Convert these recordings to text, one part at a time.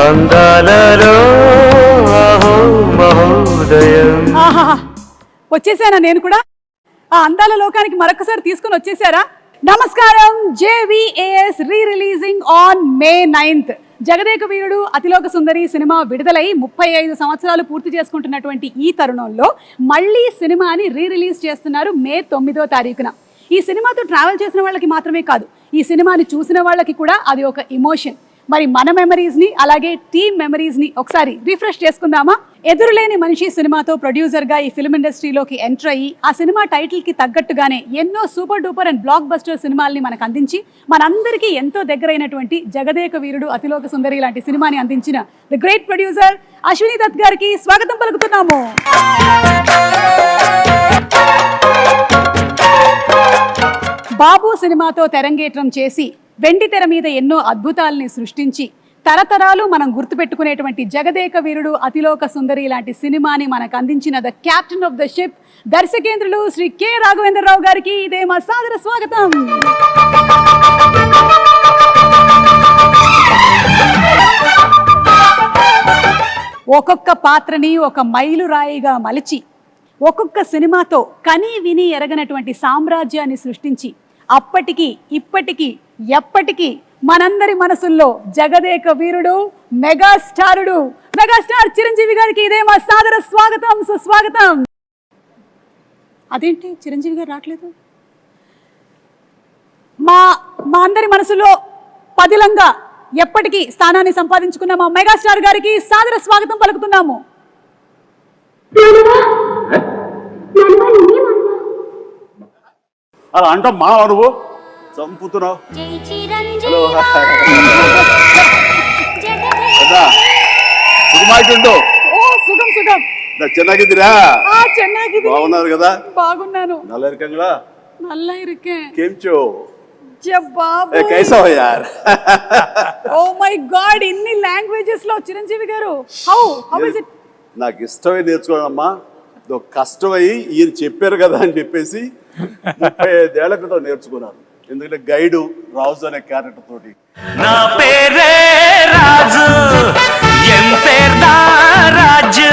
అందాలలో వచ్చేసానా నేను కూడా ఆ అందాల లోకానికి మరొకసారి తీసుకుని వచ్చేసారా? నమస్కారం. JVAS re releasing on May 9th. Jagadeka Veerudu Athiloka Sundari cinema విడుదలై 35 సంవత్సరాలు పూర్తి చేసుకుంటున్నటువంటి ఈ తరుణంలో మళ్ళీ సినిమాని రీ రిలీజ్ చేస్తున్నారు May 9వ తారీఖున. ఈ సినిమాతో ట్రావెల్ చేసిన వాళ్ళకి మాత్రమే కాదు, ఈ సినిమాని చూసిన వాళ్ళకి కూడా అది ఒక ఇమోషన్. మరి మన మెమరీస్ని అలాగే టీమ్ మెమరీస్ని ఒకసారి రిఫ్రెష్ చేసుకుందామా? ఎదురులేని మనిషి సినిమాతో ప్రొడ్యూసర్గా ఈ ఫిల్మ్ ఇండస్ట్రీలోకి ఎంటర్ అయ్యి ఆ సినిమా టైటిల్కి తగ్గట్టుగానే ఎన్నో super duper and blockbuster సినిమాల్ని మనకు అందించి మనందరికీ ఎంతో దగ్గరైనటువంటి జగదేక వీరుడు అతిలోక సుందరి లాంటి సినిమాని అందించిన the great producer Ashwini Dutt గారికి స్వాగతం పలుకుతున్నాము. బాబు సినిమాతో తెరంగేట్రం చేసి వెండి తెర మీద ఎన్నో అద్భుతాలని సృష్టించి తరతరాలు మనం గుర్తుపెట్టుకునేటువంటి జగదేక వీరుడు అతిలోక సుందరి లాంటి సినిమాని మనకు అందించిన the captain of the ship దర్శకేంద్రులు శ్రీ కె రాఘవేంద్రరావు గారికి ఇదే మా సాదర స్వాగతం. ఒక్కొక్క పాత్రని ఒక మైలురాయిగా మలిచి ఒక్కొక్క సినిమాతో కని విని ఎరగనటువంటి సామ్రాజ్యాన్ని సృష్టించి అప్పటికి ఇప్పటికీ ఎప్పటికీ మనందరి మనసుల్లో జగదేక వీరుడు మెగాస్టారుడు మెగాస్టార్ చిరంజీవి గారికి ఇదే మా సాదర స్వాగతం సుస్వాగతం. అదేంటి చిరంజీవి గారు రావట్లేదు? మా అందరి మనసులో పదిలంగా ఎప్పటికీ స్థానాన్ని సంపాదించుకున్న మా మెగాస్టార్ గారికి సాదర స్వాగతం పలుకుతున్నాము. అలా అంటాం మా నువ్వు చంపుతున్నావు. సుఖం సుఖం ಚೆನ್ನಾಗಿದ್ದೀರಾ? ಚೆನ್ನಾಗಿದ್ದೀನಿ. బాగున్నారు కదా? బాగున్నాను. నల్ల ఇరుకంగా నల్ల ఇరుకే కేంచో జబాబు కైసా హో యార్? ఓ మై గాడ్, ఇన్ని లాంగ్వేజెస్ లో చిరంజీవి గారు హౌ ఇస్ ఇట్? నాకు ఇష్టమై నేర్చుకోవాలమ్మా, కష్టమై ఈయన చెప్పారు కదా అని చెప్పేసి 35 ఏళ్ల క్రితం నేర్చుకున్నాను. ఎందుకంటే గైడు రాజు అనే క్యారెక్టర్ తోటి. నా పేరే Raju, Raju.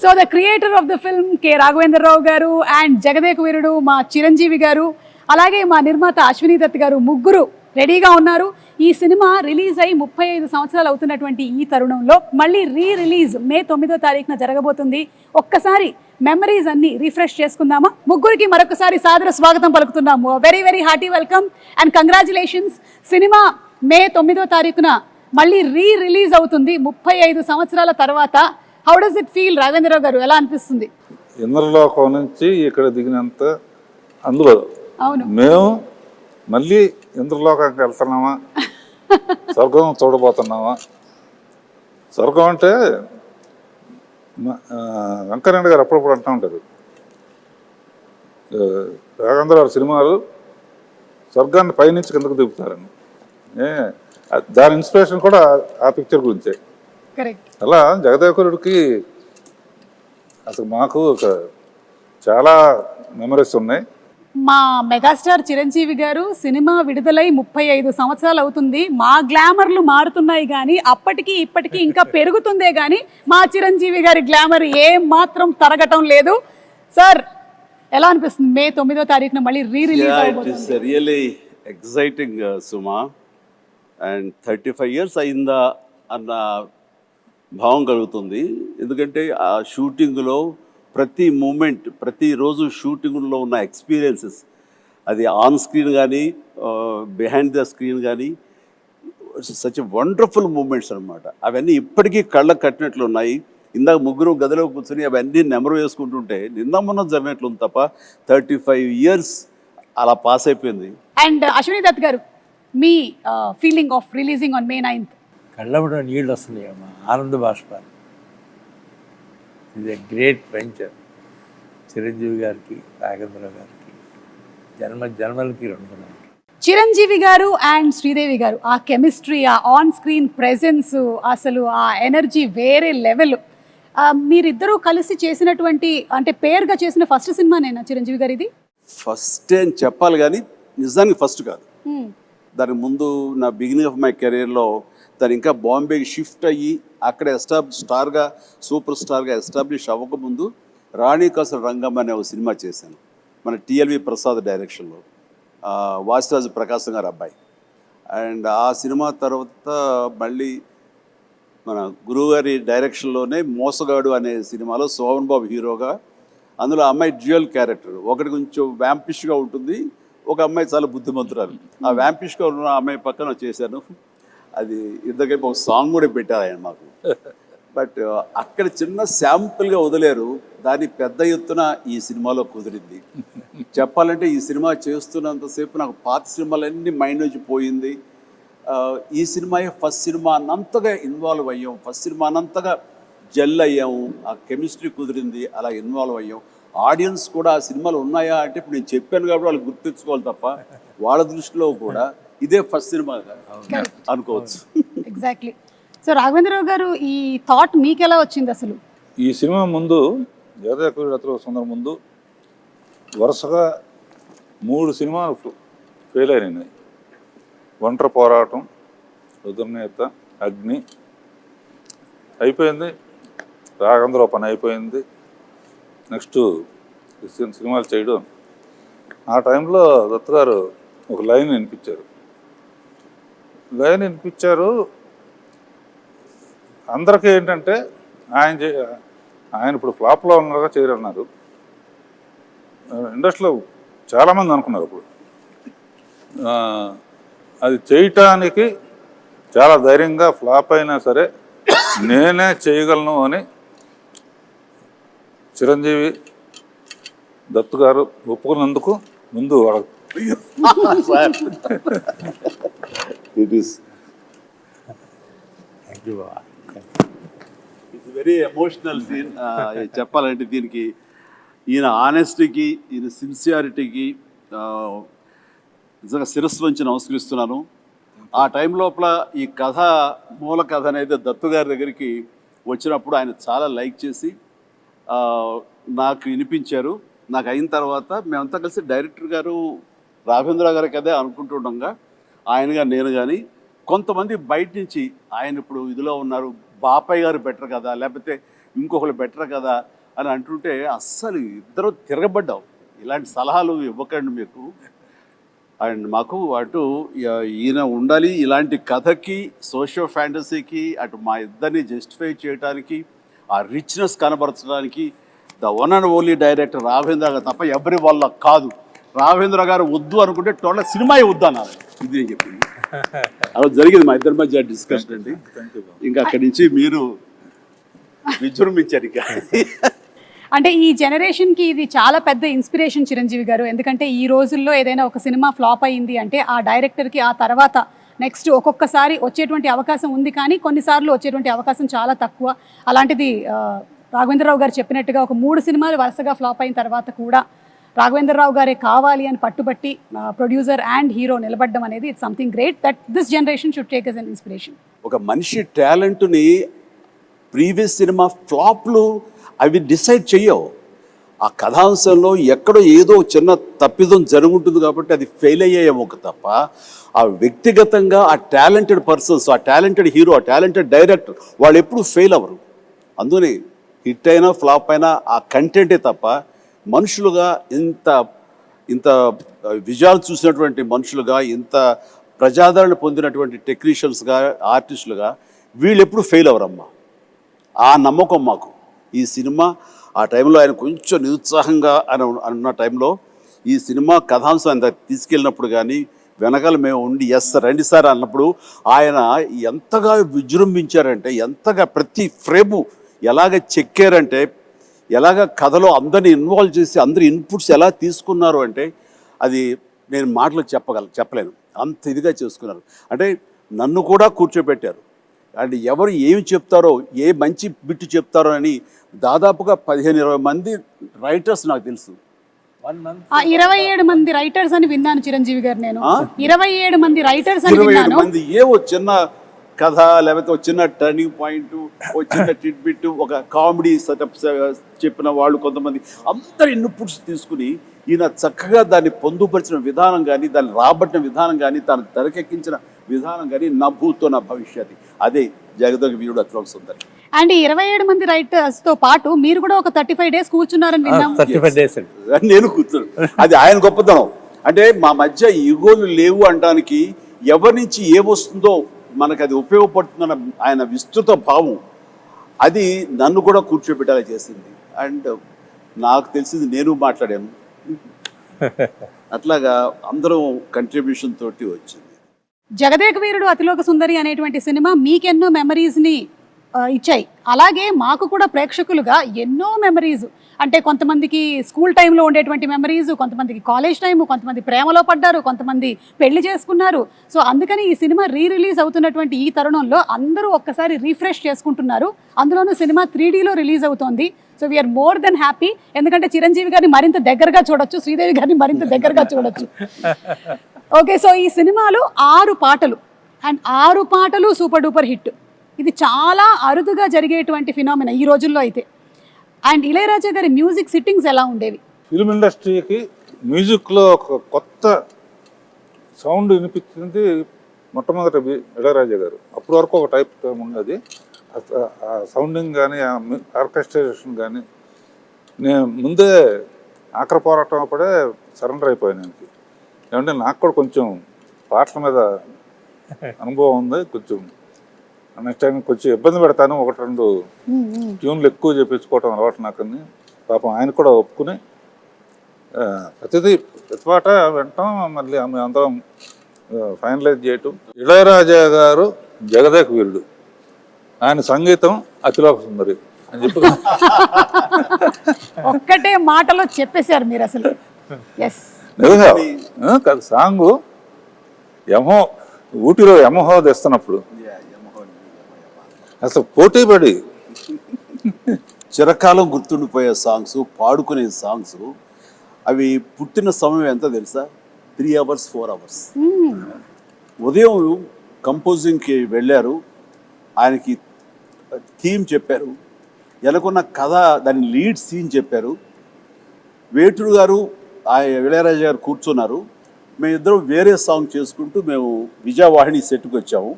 So the creator of the film K Raghavendra Rao garu and Jagadeka Veerudu మా చిరంజీవి గారు అలాగే మా నిర్మాత అశ్విని దత్ గారు ముగ్గురు రెడీగా ఉన్నారు. ఈ సినిమా రిలీజ్ అయి 35 సంవత్సరాలు అవుతున్నటువంటి ఈ తరుణంలో మళ్ళీ రీ రిలీజ్ May 9వ తారీఖున జరగబోతుంది. ఒక్కసారి మెమరీస్ అన్ని రిఫ్రెష్ చేసుకుందామా? ముగ్గురికి మరొకసారి సాదర స్వాగతం పలుకుతున్నాము. Very very hearty welcome and congratulations. Cinema May 9వ తారీఖున మళ్ళీ రీ రిలీజ్ అవుతుంది 35 సంవత్సరాల తర్వాత. How does it feel Raghavendra Rao garu, ఎలా అనిపిస్తుంది? ఇంద్రలోకం నుంచి ఇక్కడ దిగినంత అందులో అవును, మేము మళ్ళీ ఇంద్రలోకానికి వెళ్తున్నామా, స్వర్గం చూడబోతున్నామా? స్వర్గం అంటే వెంకయ్యనాయుడు గారు అప్పుడప్పుడు అంటూ ఉంటారు, రాఘవేంద్ర గారి సినిమాలు స్వర్గాన్ని పైనుంచి కిందకు దిగుతారని. దాని ఇన్స్పిరేషన్ కూడా ఆ పిక్చర్ గురించే. అలా జగదేవకురుడికి అసలు మాకు చాలా మెమరీస్ ఉన్నాయి. మా మెగాస్టార్ చిరంజీవి గారు సినిమా విడుదలై 35 సంవత్సరాలు అవుతుంది. మా గ్లామర్లు మారుతున్నాయి కానీ అప్పటికి ఇప్పటికీ ఇంకా పెరుగుతుందే కానీ మా చిరంజీవి గారి గ్లామర్ ఏం మాత్రం తరగటం లేదు. సార్, ఎలా అనిపిస్తుంది May 9వ తారీఖున మళ్ళీ రీ రిలీజ్ అయిపోతుంది? Really exciting Suma. And 35 years అయిందా అన్న భావం కలుగుతుంది. ఎందుకంటే ఆ షూటింగ్లో ప్రతి మూమెంట్, ప్రతిరోజు షూటింగ్లో ఉన్న ఎక్స్పీరియన్సెస్, అది ఆన్ స్క్రీన్ కానీ బిహైండ్ ద స్క్రీన్ కానీ సచ్ వండర్ఫుల్ మూమెంట్స్ అనమాట. అవన్నీ ఇప్పటికీ కళ్ళకు కట్టినట్లు ఉన్నాయి. ఇందాక ముగ్గురు గదిలో కూర్చొని అవన్నీ నెమరు వేసుకుంటుంటే నిన్న మొన్న జరిగినట్లు ఉంది తప్ప 35 ఇయర్స్ అలా పాస్ అయిపోయింది. అండ్ అశ్విని దత్ గారు, మీ feeling of releasing on May 9th? కళ్ళబడ నీళ్ళు వస్తున్నాయి అమ్మా, ఆనంద బాష్పాలు. ఇది గ్రేట్ వెంచర్. చిరంజీవి గారికి, రాఘవేంద్ర గారికి జన్మలకి రుణపడాలి. చిరంజీవి గారు అండ్ శ్రీదేవి గారు ఆ కెమిస్ట్రీ, ఆ ఆన్ స్క్రీన్ ప్రెజెన్స్, అసలు ఆ ఎనర్జీ వేరే లెవెల్. మీరిద్దరూ కలిసి చేసినటువంటి, అంటే పేరుగా చేసిన ఫస్ట్ సినిమానేనా చిరంజీవి గారు ఇది? ఫస్ట్ అని చెప్పాలి కానీ నిజానికి ఫస్ట్ కాదు. దానికి ముందు నా బిగినింగ్ ఆఫ్ మై కెరీర్లో తను ఇంకా బాంబేకి షిఫ్ట్ అయ్యి అక్కడ సూపర్ స్టార్గా ఎస్టాబ్లిష్ అవ్వకముందు రాణి కాసుల రంగం అనే ఒక సినిమా చేశాను మన టిఎల్వి ప్రసాద్ డైరెక్షన్లో, వాసిరాజు ప్రకాశం గారు అబ్బాయి. అండ్ ఆ సినిమా తర్వాత మళ్ళీ మన గురువుగారి డైరెక్షన్లోనే మోసగాడు అనే సినిమాలో శోభన్ బాబు హీరోగా, అందులో అమ్మాయి డ్యూయల్ క్యారెక్టర్, ఒకటి కొంచెం వ్యాంపిష్గా ఉంటుంది, ఒక అమ్మాయి చాలా బుద్ధిమంతురాలు. ఆ వ్యాంపిష్గా ఉన్న అమ్మాయి పక్కన చేశాను. అది ఇద్దరికి ఒక సాంగ్ కూడా పెట్టారు ఆయన మాకు. బట్ అక్కడ చిన్న శాంపుల్గా వదిలేరు, దాన్ని పెద్ద ఎత్తున ఈ సినిమాలో కుదిరింది. చెప్పాలంటే ఈ సినిమా చేస్తున్నంతసేపు నాకు పాత సినిమాలన్నీ మైండ్ నుంచి పోయింది. ఈ సినిమాయే ఫస్ట్ సినిమా అన్నంతగా ఇన్వాల్వ్ అయ్యాం, ఫస్ట్ సినిమా అన్నంతగా జెల్ అయ్యాము, ఆ కెమిస్ట్రీ కుదిరింది, అలా ఇన్వాల్వ్ అయ్యాం. ఆడియన్స్ కూడా ఆ సినిమాలు ఉన్నాయా అంటే ఇప్పుడు నేను చెప్పాను కాబట్టి వాళ్ళు గుర్తించుకోవాలి తప్ప వాళ్ళ దృష్టిలో కూడా ఇదే ఫస్ట్ సినిమా అనుకోవచ్చు. ఎగ్జాక్ట్లీ. సో రాఘవేంద్రరావు గారు, ఈ థాట్ మీకు ఎలా వచ్చింది అసలు? ఈ సినిమా ముందు జగదేక అతిలోక సుందరి ముందు వరుసగా 3 సినిమాలు ఫెయిల్ అయినాయి. ఒంటరి పోరాటం, రుద్రనేత, అగ్ని అయిపోయింది, రాఘవేంద్రరావు పని అయిపోయింది. నెక్స్ట్ సినిమాలు చేయడం. ఆ టైంలో దత్తు గారు ఒక లైన్ వినిపించారు. అందరికీ ఏంటంటే ఆయన ఇప్పుడు ఫ్లాప్లో ఉన్నారుగా చేయరన్నారు. ఇండస్ట్రీలో చాలామంది అనుకున్నారు అప్పుడు. అది చేయటానికి చాలా ధైర్యంగా ఫ్లాప్ అయినా సరే నేనే చేయగలను అని చిరంజీవి దత్తు గారు ఒప్పుకున్నందుకు ముందు it is it's very emotional scene. చెప్పాలంటే దీనికి ఈయన ఆనెస్టీకి, ఈయన సిన్సియారిటీకి నిజంగా శిరస్సు వంచి నమస్కరిస్తున్నాను. ఆ టైం లోపల ఈ కథ, మూల కథ అనేది దత్తు గారి దగ్గరికి వచ్చినప్పుడు ఆయన చాలా లైక్ చేసి నాకు వినిపించారు. నాకు అయిన తర్వాత మేమంతా కలిసి డైరెక్టర్ గారు రాఘవేంద్ర గారి కదే అనుకుంటుండగా ఆయనగా నేను కానీ కొంతమంది బయట నుంచి ఆయన ఇప్పుడు ఇదిలో ఉన్నారు, బాపయ్య గారు బెటర్ కదా, లేకపోతే ఇంకొకరు బెటర్ కదా అని అంటుంటే అస్సలు ఇద్దరు తిరగబడ్డాం. ఇలాంటి సలహాలు ఇవ్వకండి మీకు. అండ్ మాకు అటు ఈయన ఉండాలి, ఇలాంటి కథకి, సోషియో ఫ్యాంటసీకి, అటు మా ఇద్దరిని జస్టిఫై చేయడానికి, ఆ రిచ్నెస్ కనబరచడానికి the one and only director Raghavendra garu తప్ప ఎవరి వల్ల కాదు. రాఘవేంద్ర గారు వద్దు అనుకుంటే టోటల్ సినిమాయే వద్దు అన్నారు. ఇది నేను చెప్పింది. అలా జరిగింది మా ఇద్దరి మధ్య డిస్కషన్ అండి. ఇంకా అక్కడి నుంచి మీరు విజృంభించారు. ఇక అంటే ఈ జనరేషన్కి ఇది చాలా పెద్ద ఇన్స్పిరేషన్ చిరంజీవి గారు. ఎందుకంటే ఈ రోజుల్లో ఏదైనా ఒక సినిమా ఫ్లాప్ అయ్యింది అంటే ఆ డైరెక్టర్కి ఆ తర్వాత నెక్స్ట్ ఒక్కొక్కసారి వచ్చేటువంటి అవకాశం ఉంది, కానీ కొన్నిసార్లు వచ్చేటువంటి అవకాశం చాలా తక్కువ. అలాంటిది రాఘవేంద్రరావు గారు చెప్పినట్టుగా ఒక 3 సినిమాలు వరుసగా ఫ్లాప్ అయిన తర్వాత కూడా రాఘవేంద్రరావు గారే కావాలి అని పట్టుబట్టి ప్రొడ్యూసర్ అండ్ హీరో నిలబడడం అనేది it's something great that this generation should take as an inspiration. ఒక మనిషి టాలెంట్ని ప్రీవియస్ సినిమా ఫ్లాప్లు అవి డిసైడ్ చెయ్యవు. ఆ కథాంశంలో ఎక్కడో ఏదో చిన్న తప్పిదం జరుగుంటుంది కాబట్టి అది ఫెయిల్ అయ్యేమో తప్ప ఆ వ్యక్తిగతంగా ఆ టాలెంటెడ్ పర్సన్స్, ఆ టాలెంటెడ్ హీరో, ఆ టాలెంటెడ్ డైరెక్టర్ వాళ్ళు ఎప్పుడు ఫెయిల్ అవ్వరు. అందుకని హిట్ అయినా ఫ్లాప్ అయినా ఆ కంటెంటే తప్ప మనుషులుగా ఇంత విజయాలు చూసినటువంటి మనుషులుగా, ఇంత ప్రజాదరణ పొందినటువంటి టెక్నీషియన్స్గా, ఆర్టిస్టులుగా వీళ్ళు ఎప్పుడు ఫెయిల్ అవ్వరమ్మా. ఆ నమ్మకం మాకు. ఈ సినిమా ఆ టైంలో ఆయన కొంచెం నిరుత్సాహంగా అన్న టైంలో ఈ సినిమా కథాంశం ఆయన తీసుకెళ్ళినప్పుడు కానీ వెనకాల మేము ఉండి ఎస్ రండి సార్ అన్నప్పుడు ఆయన ఎంతగా విజృంభించారంటే, ఎంతగా ప్రతి ఫ్రేము ఎలాగ చెక్కారంటే, ఎలాగ కథలో అందరిని ఇన్వాల్వ్ చేసి అందరి ఇన్పుట్స్ ఎలా తీసుకున్నారు అంటే అది నేను మాటలు చెప్పలేను. అంత ఇదిగా చేసుకున్నారు. అంటే నన్ను కూడా కూర్చోబెట్టారు. అండ్ ఎవరు ఏమి చెప్తారో, ఏ మంచి బిట్టు చెప్తారో అని దాదాపుగా 15-20 మంది రైటర్స్ నాకు తెలుసు. 27 మంది రైటర్స్ అని విన్నాను చిరంజీవి గారు. నేను 27 మంది రైటర్స్ అని 27 విన్నాను. మంది ఏవో చిన్న కథ, లేకపోతే ఒక చిన్న టర్నింగ్ పాయింట్, ఒక చిన్న టిడ్బిట్, ఒక కామెడీ సెటప్ చెప్పిన వాళ్ళు కొంతమంది, అందరి ఇన్పుట్స్ తీసుకుని ఈయన చక్కగా దాన్ని పొందుపరిచిన విధానం కానీ, దాన్ని రాబట్టిన విధానం కానీ, దాన్ని తెరకెక్కించిన విధానం కానీ నా భూతో నా భవిష్యత్. అదే జగదేక వీరుడు అతిలోక సుందరి. అండ్ 27 మంది రైటర్స్ తో పాటు మీరు కూడా ఒక 35 days కూర్చున్నారని విన్నాం. 35 days అండి. నేను కూర్చున్నాను. అది ఆయన గొప్పతనం. అంటే మా మధ్య ఈగోలు లేవు అనడానికి, ఎవరి నుంచి ఏమొస్తుందో మనకు అది ఉపయోగపడుతుందన్న ఆయన విస్తృత భావం, అది నన్ను కూడా కూర్చోబెట్టేలా చేసింది. అండ్ నాకు తెలిసింది నేను మాట్లాడాను, అట్లాగా అందరం కంట్రిబ్యూషన్ తోటి వచ్చింది. జగదేక వీరుడు అతిలోక సుందరి అనేటువంటి సినిమా మీకెన్నో మెమరీస్ ని ఇచ్చాయి. అలాగే మాకు కూడా ప్రేక్షకులుగా ఎన్నో మెమరీస్, అంటే కొంతమందికి స్కూల్ టైంలో ఉండేటువంటి మెమరీస్, కొంతమందికి కాలేజ్ టైము, కొంతమంది ప్రేమలో పడ్డారు, కొంతమంది పెళ్లి చేసుకున్నారు. సో అందుకని ఈ సినిమా రిలీజ్ అవుతున్నటువంటి ఈ తరుణంలో అందరూ ఒక్కసారి రీఫ్రెష్ చేసుకుంటున్నారు. అందులోనూ సినిమా 3Dలో రిలీజ్ అవుతోంది. So we are more than happy. ఎందుకంటే చిరంజీవి గారిని మరింత దగ్గరగా చూడొచ్చు, శ్రీదేవి గారిని మరింత దగ్గరగా చూడొచ్చు. ఓకే, సో ఈ సినిమాలో 6 పాటలు, అండ్ 6 పాటలు సూపర్ డూపర్ హిట్. ఇది చాలా అరుదుగా జరిగేటువంటి ఫినామినా ఈ రోజుల్లో అయితే. అండ్ ఇళయరాజా గారి మ్యూజిక్ సిట్టింగ్స్ ఎలా ఉండేవి? ఫిల్మ్ ఇండస్ట్రీకి మ్యూజిక్లో ఒక కొత్త సౌండ్ వినిపించింది మొట్టమొదటి ఇళయరాజా గారు. అప్పటి వరకు ఒక టైప్ ఉన్నది, ఆ సౌండింగ్ కానీ, ఆ ఆర్కెస్ట్రేషన్ కానీ. నేను ముందే ఆఖరి పోరాటం అప్పుడే సరెండర్ అయిపోయాను ఆయనకి. ఏమంటే నాకు కూడా కొంచెం పాటల మీద అనుభవం ఉంది, కొంచెం నెక్స్ట్ టైం కొంచెం ఇబ్బంది పెడతాను, 1-2 ట్యూన్లు ఎక్కువ చేయించుకోవటం అలవాటు నాకని. పాపం ఆయన కూడా ఒప్పుకుని ప్రతి పాట వింటాం, మళ్ళీ ఆమె అందరం ఫైనలైజ్ చేయటం. ఇళయరాజా గారు జగదేక వీరుడు, ఆయన సంగీతం అతిలోక సుందరి అని చెప్పి ఒక్కటే మాటలో చెప్పేశారు మీరు అసలు. ఎస్, నిజంగా సాంగ్ యమో ఊటీలో యమహో తెస్తున్నప్పుడు అసలు పోటీ పడి చిరకాలం గుర్తుండిపోయే సాంగ్స్, పాడుకునే సాంగ్స్, అవి పుట్టిన సమయం ఎంత తెలుసా? 3 hours 4 hours. ఉదయం కంపోజింగ్కి వెళ్ళారు, ఆయనకి థీమ్ చెప్పారు, ఎలాగొన్న కథ దాని లీడ్ సీన్ చెప్పారు. వేటూరు గారు ఇళయరాజా గారు కూర్చున్నారు, మేమిద్దరం వేరే సాంగ్ చేసుకుంటూ మేము విజయవాహిని సెట్కి వచ్చాము.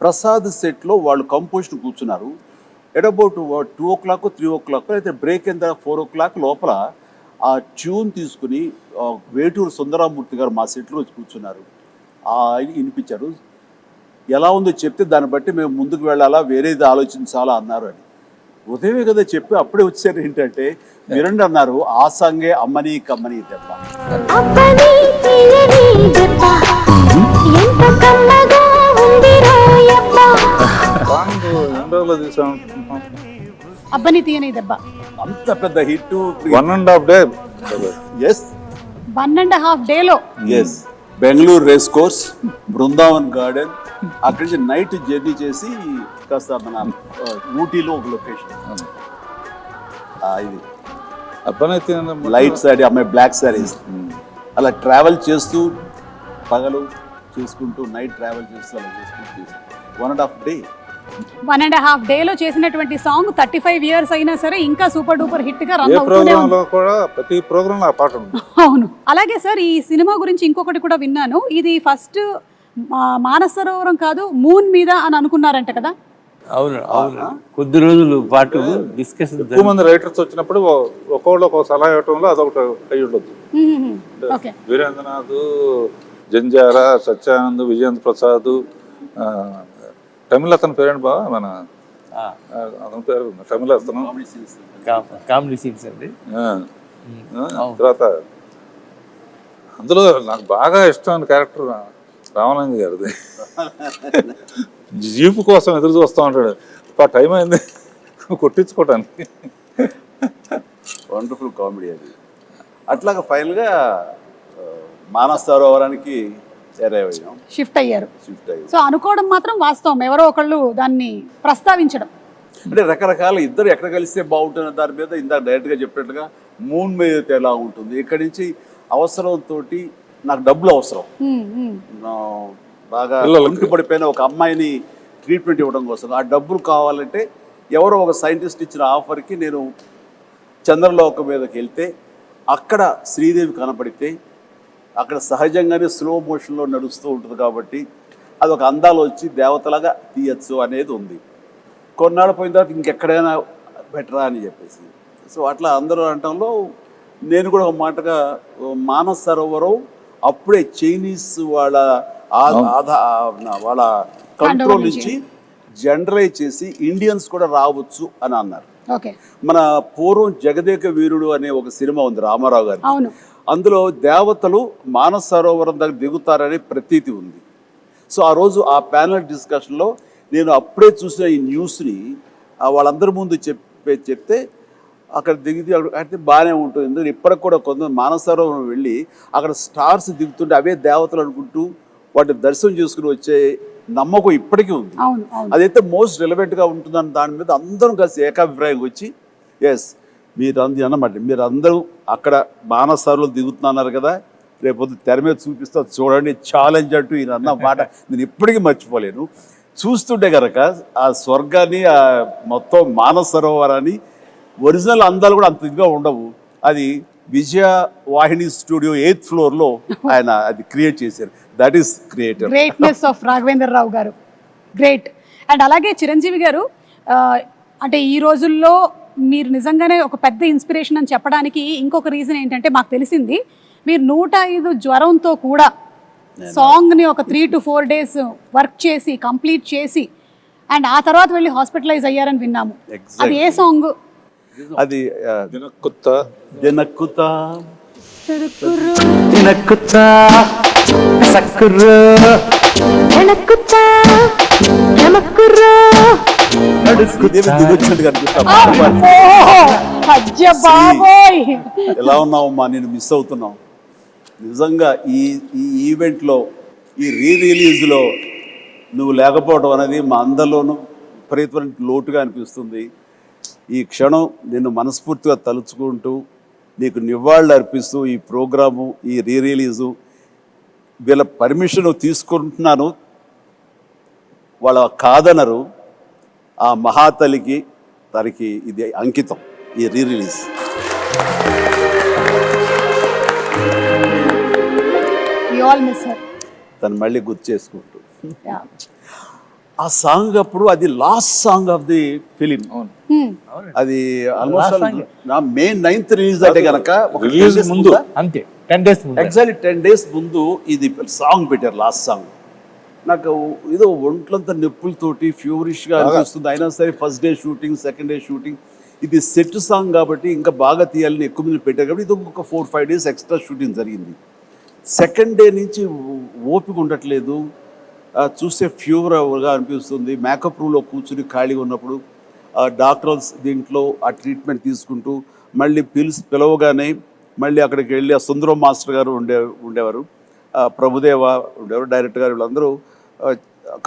ప్రసాద్ సెట్లో వాళ్ళు కంపోజిషన్ కూర్చున్నారు. ఎట్ అబౌట్ 2 o'clock 3 o'clock అయితే బ్రేక్ అయిన తర్వాత 4 o'clock లోపల ఆ ట్యూన్ తీసుకుని వేటూరు సుందరామూర్తి గారు మా సెట్లో వచ్చి కూర్చున్నారు. వినిపించారు. ఎలా ఉందో చెప్తే దాన్ని బట్టి మేము ముందుకు వెళ్ళాలా, వేరేది ఆలోచించాలా అన్నారు అని. ఉదయమే కదా చెప్పి అప్పుడే వచ్చారు. ఏంటంటే మీరండి అన్నారు, ఆ సాంగే అమ్మని కమ్మని దెబ్బ. సాంగ్ ఎండలో తీసాం, అబ్బని తీయని దెబ్బ అంత పెద్ద hit. 1.5 day. Yes, 1.5 days. Yes. Bengaluru race course, Brindavan garden, అక్కడి నుంచి నైట్ జర్నీ చేసి కాస్త మన ఊటీలో ఒక లొకేషన్. ఇది అబ్బాయి లైట్ సారీ, అమ్మాయి బ్లాక్ సారీస్, అలా ట్రావెల్ చేస్తూ పగలు చేసుకుంటూ నైట్ ట్రావెల్ చేస్తూ అలా చేసుకుంటూ 1.5 day. 1.5 days చేసినటువంటి సాంగ్ 35 years అయినా సరే ఇంకా సూపర్ డూపర్ హిట్ గా రన్ ఏ అవుతూనే ప్రోగ్రామ్ ఉంది. లో కూడా ప్రతి ప్రోగ్రామ్ లో ఆ పాట ఉంది. అవును. అలాగే సార్, ఈ సినిమా గురించి ఇంకొకటి కూడా విన్నాను, ఇది ఫస్ట్ మానస సరోవరం కాదు మూన్ మీద అని అనుకున్నారంట కదా? అవును అవును, కొద్ది రోజులు పాటు డిస్కషన్. ఎక్కువ మంది రైటర్స్ వచ్చినప్పుడు ఒక్కొక్కళ్ళు ఒక సలహా ఇవ్వటంలో అదొకటి అయి ఉండొచ్చు. ఓకే. వీరేంద్రనాథ్, జంజాల, సత్యానంద్, విజయేంద్ర ప్రసాద్, తమిళ అతని పేరేంటి బావ, మన అతని పేరు తమిళ అతను, కామెడీ సీన్స్ అండి. తర్వాత అందులో నాకు బాగా ఇష్టమైన క్యారెక్టర్ రామానంద్ గారిది. జీపు కోసం ఎదురు చూస్తూ ఉంటాడు, టైం అయింది కొట్టించుకోవటానికి. వండర్ఫుల్ కామెడీ అది. అట్లాగా ఫైనల్గా మానస సరోవరానికి షిఫ్ట్ అయ్యారు. సో అనుకోవడం మాత్రం వాస్తవం, ఎవరో ఒకళ్ళు దాన్ని ప్రస్తావించడం. అంటే రకరకాల ఇద్దరు ఎక్కడ కలిస్తే బాగుంటుంది దాని మీద ఇందాక డైరెక్ట్గా చెప్పినట్టుగా మూన్ మీద ఎలా ఉంటుంది, ఇక్కడి నుంచి అవసరంతో నాకు డబ్బులు అవసరం, బాగా ఇంటి పడిపోయిన ఒక అమ్మాయిని ట్రీట్మెంట్ ఇవ్వడం కోసం. ఆ డబ్బులు కావాలంటే ఎవరో ఒక సైంటిస్ట్ ఇచ్చిన ఆఫర్కి నేను చంద్రలోకం మీదకి వెళ్తే అక్కడ శ్రీదేవి కనపడితే అక్కడ సహజంగానే స్లో మోషన్లో నడుస్తూ ఉంటుంది కాబట్టి అదొక అందాలు వచ్చి దేవతలాగా తీయచ్చు అనేది ఉంది. కొన్నాళ్ళు పోయిన తర్వాత ఇంకెక్కడైనా బెటరా అని చెప్పేసి సో అట్లా అందరూ అనటంలో నేను కూడా ఒక మాటగా మానస సరోవరం అప్పుడే చైనీస్ వాళ్ళ వాళ్ళ కంట్రోల్ నుంచి జనరలైజ్ చేసి ఇండియన్స్ కూడా రావచ్చు అని అన్నారు. మన పూర్వం జగదేక వీరుడు అనే ఒక సినిమా ఉంది రామారావు గారి, అందులో దేవతలు మానస సరోవరం దగ్గర దిగుతారనే ప్రతీతి ఉంది. సో ఆ రోజు ఆ ప్యానల్ డిస్కషన్లో నేను అప్పుడే చూసిన ఈ న్యూస్ని వాళ్ళందరి ముందు చెప్తే అక్కడ దిగితే అయితే బాగానే ఉంటుంది. ఎందుకంటే ఇప్పటికి కూడా కొంత మానస సరోవరం వెళ్ళి అక్కడ స్టార్స్ దిగుతుంటే అవే దేవతలు అనుకుంటూ వాటిని దర్శనం చేసుకుని వచ్చే నమ్మకం ఇప్పటికీ ఉంది. అదైతే మోస్ట్ రిలవెంట్గా ఉంటుందని దాని మీద అందరం కలిసి ఏకాభిప్రాయం వచ్చి ఎస్ మీరు అన్నమాట మీరు అందరూ అక్కడ మానస సరోవరం దిగుతున్నారు కదా, రేపొద్దు తెర మీద చూపిస్తా చూడండి ఛాలెంజ్ అంటూ ఈయన అన్న మాట నేను ఇప్పటికీ మర్చిపోలేను. చూస్తుంటే కనుక ఆ స్వర్గాన్ని ఆ మొత్తం మానస సరోవరాన్ని ఒరిజినల్ అందాలు కూడా అంత ఇదిగా ఉండవు. అది విజయ వాహిని స్టూడియో 8th ఫ్లోర్లో ఆయన అది క్రియేట్ చేశారు. That is creator greatness of Raghavendra Rao garu, great. And అలాగే చిరంజీవి గారు అంటే ఈ రోజుల్లో మీరు నిజంగానే ఒక పెద్ద ఇన్స్పిరేషన్ అని చెప్పడానికి ఇంకొక రీజన్ ఏంటంటే మాకు తెలిసింది మీరు 105 జ్వరంతో కూడా సాంగ్ని ఒక 3 to 4 days వర్క్ చేసి కంప్లీట్ చేసి అండ్ ఆ తర్వాత వెళ్ళి హాస్పిటలైజ్ అయ్యారని విన్నాము. అది ఏ సాంగ్? అది ఎలా ఉన్నావమ్మా, నేను మిస్ అవుతున్నావు నిజంగా. ఈ ఈవెంట్లో ఈ రిలీజ్లో నువ్వు లేకపోవడం అనేది మా అందరిలోనూ విపరీతమైన లోటుగా అనిపిస్తుంది. ఈ క్షణం నిన్ను మనస్ఫూర్తిగా తలుచుకుంటూ నీకు నివాళులు అర్పిస్తూ ఈ ప్రోగ్రాము ఈ రిలీజు వీళ్ళ పర్మిషన్ తీసుకుంటున్నాను, వాళ్ళ కాదనరు. ఆ మహాతలికి తనకి ఇది అంకితం ఈ రిలీజ్. తను మళ్ళీ గుర్తు చేసుకుంటూ ఆ సాంగ్ అప్పుడు అది last song of the film. అది ఆల్మోస్ట్ May 9th రిలీజ్ అంటే కనుక రిలీజ్ ముందు అంతే 10 days ఎగ్జాక్ట్లీ 10 days ముందు ఇది సాంగ్ పెట్టారు. లాస్ట్ సాంగ్ నాకు ఏదో ఒంట్లంతా నొప్పులతోటి ఫ్యూరిష్గా అనిపిస్తుంది. అయినా సరే first day shooting, second day shooting, ఇది సెట్ సాంగ్ కాబట్టి ఇంకా బాగా తీయాలని ఎక్కువ మంది పెట్టారు కాబట్టి ఇది ఒక 4-5 days ఎక్స్ట్రా షూటింగ్ జరిగింది. సెకండ్ డే నుంచి ఓపిక ఉండట్లేదు, చూస్తే ఫీవర్గా అనిపిస్తుంది. మేకప్ రూమ్లో కూర్చుని ఖాళీగా ఉన్నప్పుడు డాక్టర్స్ దీంట్లో ఆ ట్రీట్మెంట్ తీసుకుంటూ మళ్ళీ పిలవగానే మళ్ళీ అక్కడికి వెళ్ళి ఆ సుందరం మాస్టర్ గారు ఉండేవారు, ప్రభుదేవ ఉండేవారు, డైరెక్టర్ గారు, వీళ్ళందరూ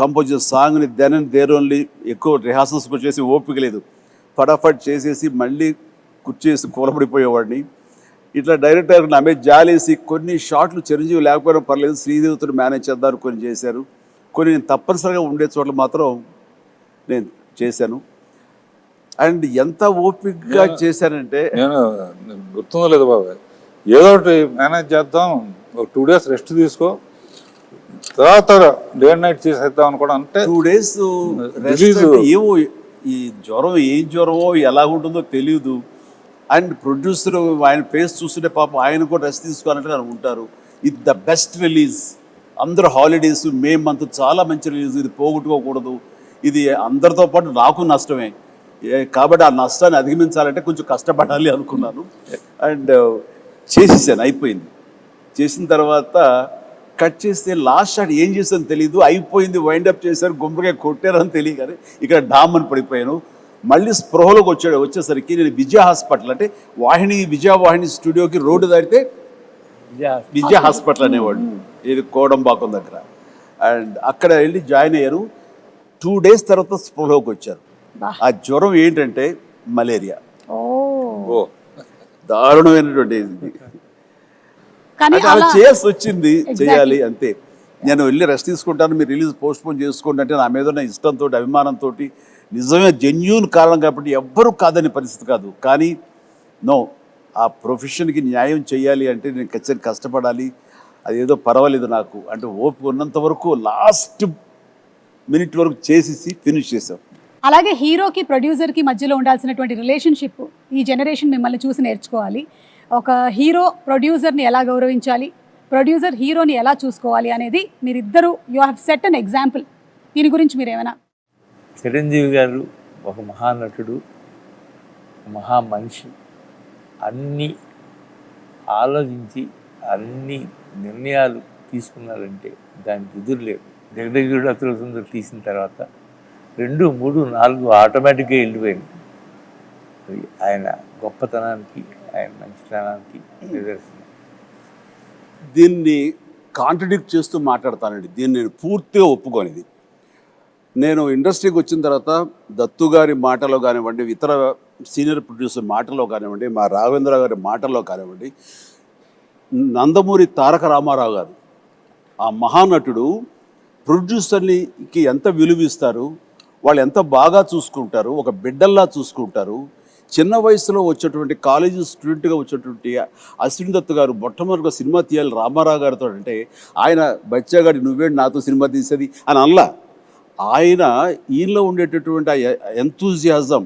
కంపోజ్ చేసే సాంగ్ని దెన్ అండ్ దేర్ ఓన్లీ ఎక్కువ రిహార్సల్స్ చేసి ఓపిక లేదు, ఫటాఫట్ చేసేసి మళ్ళీ కుర్చేసి కూలబడిపోయేవాడిని. ఇట్లా డైరెక్టర్ నా మీద జాలేసి కొన్ని షాట్లు చిరంజీవి లేకపోయినా పర్లేదు శ్రీదేవితో మేనేజ్ చేద్దారు కొన్ని చేశారు, కొన్ని నేను తప్పనిసరిగా ఉండే చోట్ల మాత్రం నేను చేశాను. అండ్ ఎంత ఓపికగా చేశానంటే నేను గుర్తుందో లేదు బాబా, ఏదో ఒకటి మేనేజ్ చేద్దాం, ఒక 2 days రెస్ట్ తీసుకో, తర్వాత డే అండ్ నైట్ చేసేద్దాం అనుకోవడం. అంటే 2 days ఏమో ఈ జ్వరం ఏం జ్వరమో ఎలా ఉంటుందో తెలియదు. అండ్ ప్రొడ్యూసర్ ఆయన ఫేస్ చూస్తుంటే పాపం ఆయన కూడా రెస్ట్ తీసుకోవాలంటే ఉంటారు. ఇది ద బెస్ట్ రిలీజ్, అందరూ హాలిడేస్, మే మంత్ చాలా మంచి రిలీజ్, ఇది పోగొట్టుకోకూడదు, ఇది అందరితో పాటు నాకు నష్టమే కాబట్టి ఆ నష్టాన్ని అధిగమించాలంటే కొంచెం కష్టపడాలి అనుకున్నాను. అండ్ చేసేసాను, అయిపోయింది. చేసిన తర్వాత కట్ చేస్తే లాస్ట్ షాట్ ఏం చేశాను తెలీదు, అయిపోయింది, వైండప్ చేశారు, గుమ్మడికాయ కొట్టారని తెలియదు కానీ ఇక్కడ డామ్ అని పడిపోయాను. మళ్ళీ స్పృహలోకి వచ్చేసరికి నేను విజయ హాస్పిటల్ అంటే విజయ వాహిని స్టూడియోకి రోడ్డు దాటితే విజయ హాస్పిటల్ అనేవాడు, ఇది కోడంబాకం దగ్గర. అండ్ అక్కడ వెళ్ళి జాయిన్ అయ్యారు. 2 days తర్వాత స్పృహలోకి వచ్చారు. ఆ జ్వరం ఏంటంటే మలేరియా, దారుణమైనటువంటి అలా చేయాల్సి వచ్చింది, చేయాలి అంతే. నేను వెళ్ళి రెస్ట్ తీసుకుంటాను, మీరు రిలీజ్ పోస్ట్ పోన్ చేసుకోండి అంటే నా మీద ఉన్న ఇష్టంతో అభిమానంతో నిజమే జెన్యూన్ కారణం కాబట్టి ఎవ్వరూ కాదని పరిస్థితి కాదు. కానీ నో, ఆ ప్రొఫెషన్కి న్యాయం చేయాలి అంటే నేను ఖచ్చితంగా కష్టపడాలి. అదేదో పర్వాలేదు నాకు అంటే ఓపిక ఉన్నంత వరకు లాస్ట్ మినిట్ వరకు చేసేసి ఫినిష్ చేసాం. అలాగే హీరోకి ప్రొడ్యూసర్కి మధ్యలో ఉండాల్సినటువంటి రిలేషన్షిప్ ఈ జనరేషన్ మిమ్మల్ని చూసి నేర్చుకోవాలి. ఒక హీరో ప్రొడ్యూసర్ని ఎలా గౌరవించాలి, ప్రొడ్యూసర్ హీరోని ఎలా చూసుకోవాలి అనేది మీరిద్దరూ you have set an example. దీని గురించి మీరు ఏమైనా? చిరంజీవి గారు ఒక మహానటుడు, మహా మనిషి. అన్నీ ఆలోచించి అన్ని నిర్ణయాలు తీసుకున్నారంటే దానికి ఎదురులేదు. జగదేగుడు అతిలోక సుందరి తీసిన తర్వాత 2, 3, 4 ఆటోమేటిక్గా వెళ్ళిపోయింది. అది ఆయన గొప్పతనానికి, ఆయన మంచితనానికి నిదర్శనం. దీన్ని కాంట్రడిక్ట్ చేస్తూ మాట్లాడతానండి. దీన్ని నేను పూర్తిగా ఒప్పుకోనిది. నేను ఇండస్ట్రీకి వచ్చిన తర్వాత దత్తు గారి మాటలో కానివ్వండి, ఇతర సీనియర్ ప్రొడ్యూసర్ మాటలో కానివ్వండి, మా రాఘవేంద్ర గారి మాటల్లో కానివ్వండి, నందమూరి తారక రామారావు గారు ఆ మహానటుడు ప్రొడ్యూసర్కి ఎంత విలువిస్తారు, వాళ్ళు ఎంత బాగా చూసుకుంటారు, ఒక బిడ్డల్లా చూసుకుంటారు. చిన్న వయసులో వచ్చేటువంటి కాలేజీ స్టూడెంట్గా వచ్చేటువంటి అశ్విన్ దత్ గారు మొట్టమొదటిగా సినిమా తీయాలి రామారావు గారితో అంటే ఆయన బచ్చాగాడి నువ్వేంటి నాతో సినిమా తీసేది అని అనలా. ఆయన ఈయనలో ఉండేటటువంటి ఆ ఎంతూజియాజం,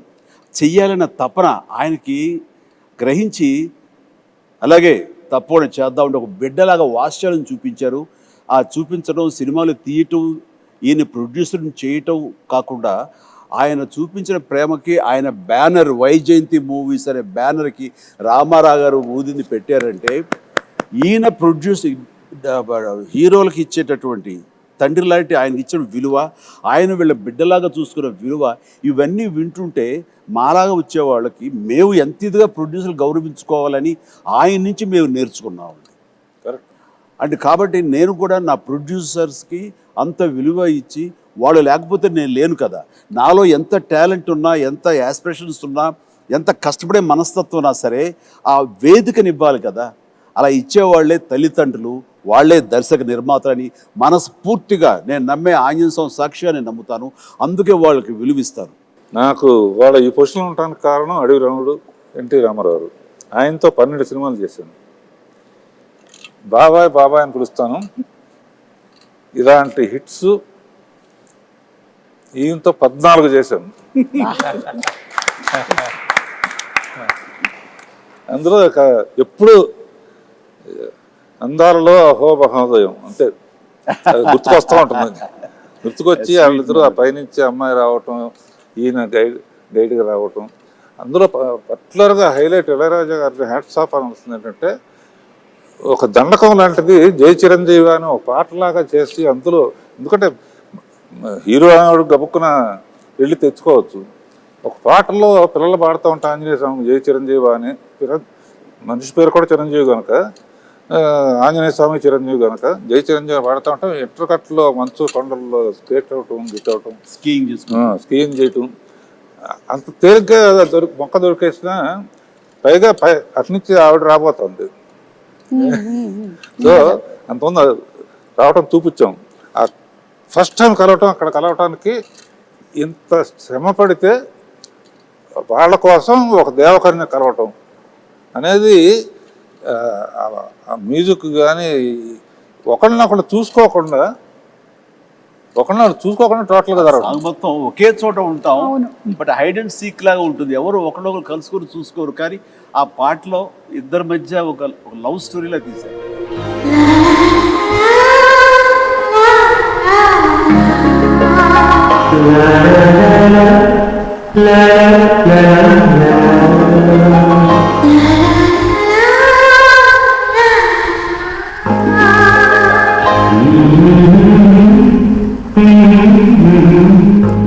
చెయ్యాలన్న తపన ఆయనకి గ్రహించి అలాగే తప్పకుండా చేద్దామంటే ఒక బిడ్డలాగా వాత్సల్యం చూపించారు. ఆ చూపించడం, సినిమాలు తీయటం, ఈయన ప్రొడ్యూసర్ని చేయటం కాకుండా ఆయన చూపించిన ప్రేమకి ఆయన బ్యానర్ వైజయంతి మూవీస్ అనే బ్యానర్కి రామారావు గారు ఊదిని పెట్టారంటే ఈయన హీరోలకి ఇచ్చేటటువంటి తండ్రి లాంటి ఆయనకి ఇచ్చిన విలువ, ఆయన వీళ్ళ బిడ్డలాగా చూసుకున్న విలువ, ఇవన్నీ వింటుంటే మాలాగా వచ్చే వాళ్ళకి మేము ఎంత ఇదిగా ప్రొడ్యూసర్లు గౌరవించుకోవాలని ఆయన నుంచి మేము నేర్చుకున్నాం. అంటే కాబట్టి నేను కూడా నా ప్రొడ్యూసర్స్కి అంత విలువ ఇచ్చి, వాళ్ళు లేకపోతే నేను లేను కదా. నాలో ఎంత టాలెంట్ ఉన్నా, ఎంత యాస్పిరేషన్స్ ఉన్నా, ఎంత కష్టపడే మనస్తత్వం ఉన్నా సరే ఆ వేదికనివ్వాలి కదా. అలా ఇచ్చేవాళ్లే తల్లిదండ్రులు, వాళ్లే దర్శక నిర్మాతలని మనస్ఫూర్తిగా నేను నమ్మే ఆంజనేయ స్వామి సాక్షిగా నేను నమ్ముతాను. అందుకే వాళ్ళకి విలువిస్తాను. నాకు వాళ్ళ ఈ పొజిషన్లో ఉండడానికి కారణం అడవి రాముడు, ఎన్టీ రామారావు. ఆయనతో 12 సినిమాలు చేశాను. బాబాయ్ బాబాయ్ అని పిలుస్తాను. ఇలాంటి హిట్స్ ఈయనతో 14 చేశాను. అందులో ఎప్పుడు అందాలలో అహో మహోదయం అంటే గుర్తుకొస్తూ ఉంటుంది. గుర్తుకొచ్చి వాళ్ళిద్దరూ ఆ పైనుంచి అమ్మాయి రావటం, ఈయన గైడ్గా రావటం. అందులో పర్టికులర్గా హైలైట్ ఇళయరాజా గారి హ్యాట్స్ ఆఫ్ అనిపిస్తుంది ఏంటంటే, ఒక దండకం లాంటిది జై చిరంజీవి అని ఒక పాటలాగా చేసి అందులో, ఎందుకంటే హీరో అనేవాడు గబుక్కున వెళ్ళి తెచ్చుకోవచ్చు. ఒక పాటల్లో పిల్లలు పాడుతూ ఉంటా ఆంజనేయ స్వామి జై చిరంజీవి అని, మనిషి పేరు కూడా చిరంజీవి కనుక ఆంజనేయ స్వామి చిరంజీవి కనుక జై చిరంజీవి పాడుతూ ఉంటాం. ఇంటర్కట్లో మంచు కొండల్లో స్కేట్ అవటం, గిట్ అవటం, స్కీయింగ్ చేయటం అంత తేలిగ్గా మొక్క దొరికేసినా పైగా అట్నుంచి ఆవిడ రాబోతుంది. సో అంతమంది రావటం చూపించాం. ఆ ఫస్ట్ టైం కలవటం, అక్కడ కలవటానికి ఇంత శ్రమ పడితే వాళ్ళ కోసం ఒక దేవకరిని కలవటం అనేది మ్యూజిక్ కానీ ఒకళ్ళనొకళ్ళు చూసుకోకుండా టోటల్గా జరగదు. మొత్తం ఒకే చోట ఉంటాం, బట్ హైడ్ అండ్ సీక్ లాగా ఉంటుంది. ఎవరు ఒకళ్ళొకరు కలుసుకొని చూసుకోరు. కానీ ఆ పాటలో ఇద్దరి మధ్య ఒక లవ్ స్టోరీలా తీశారు.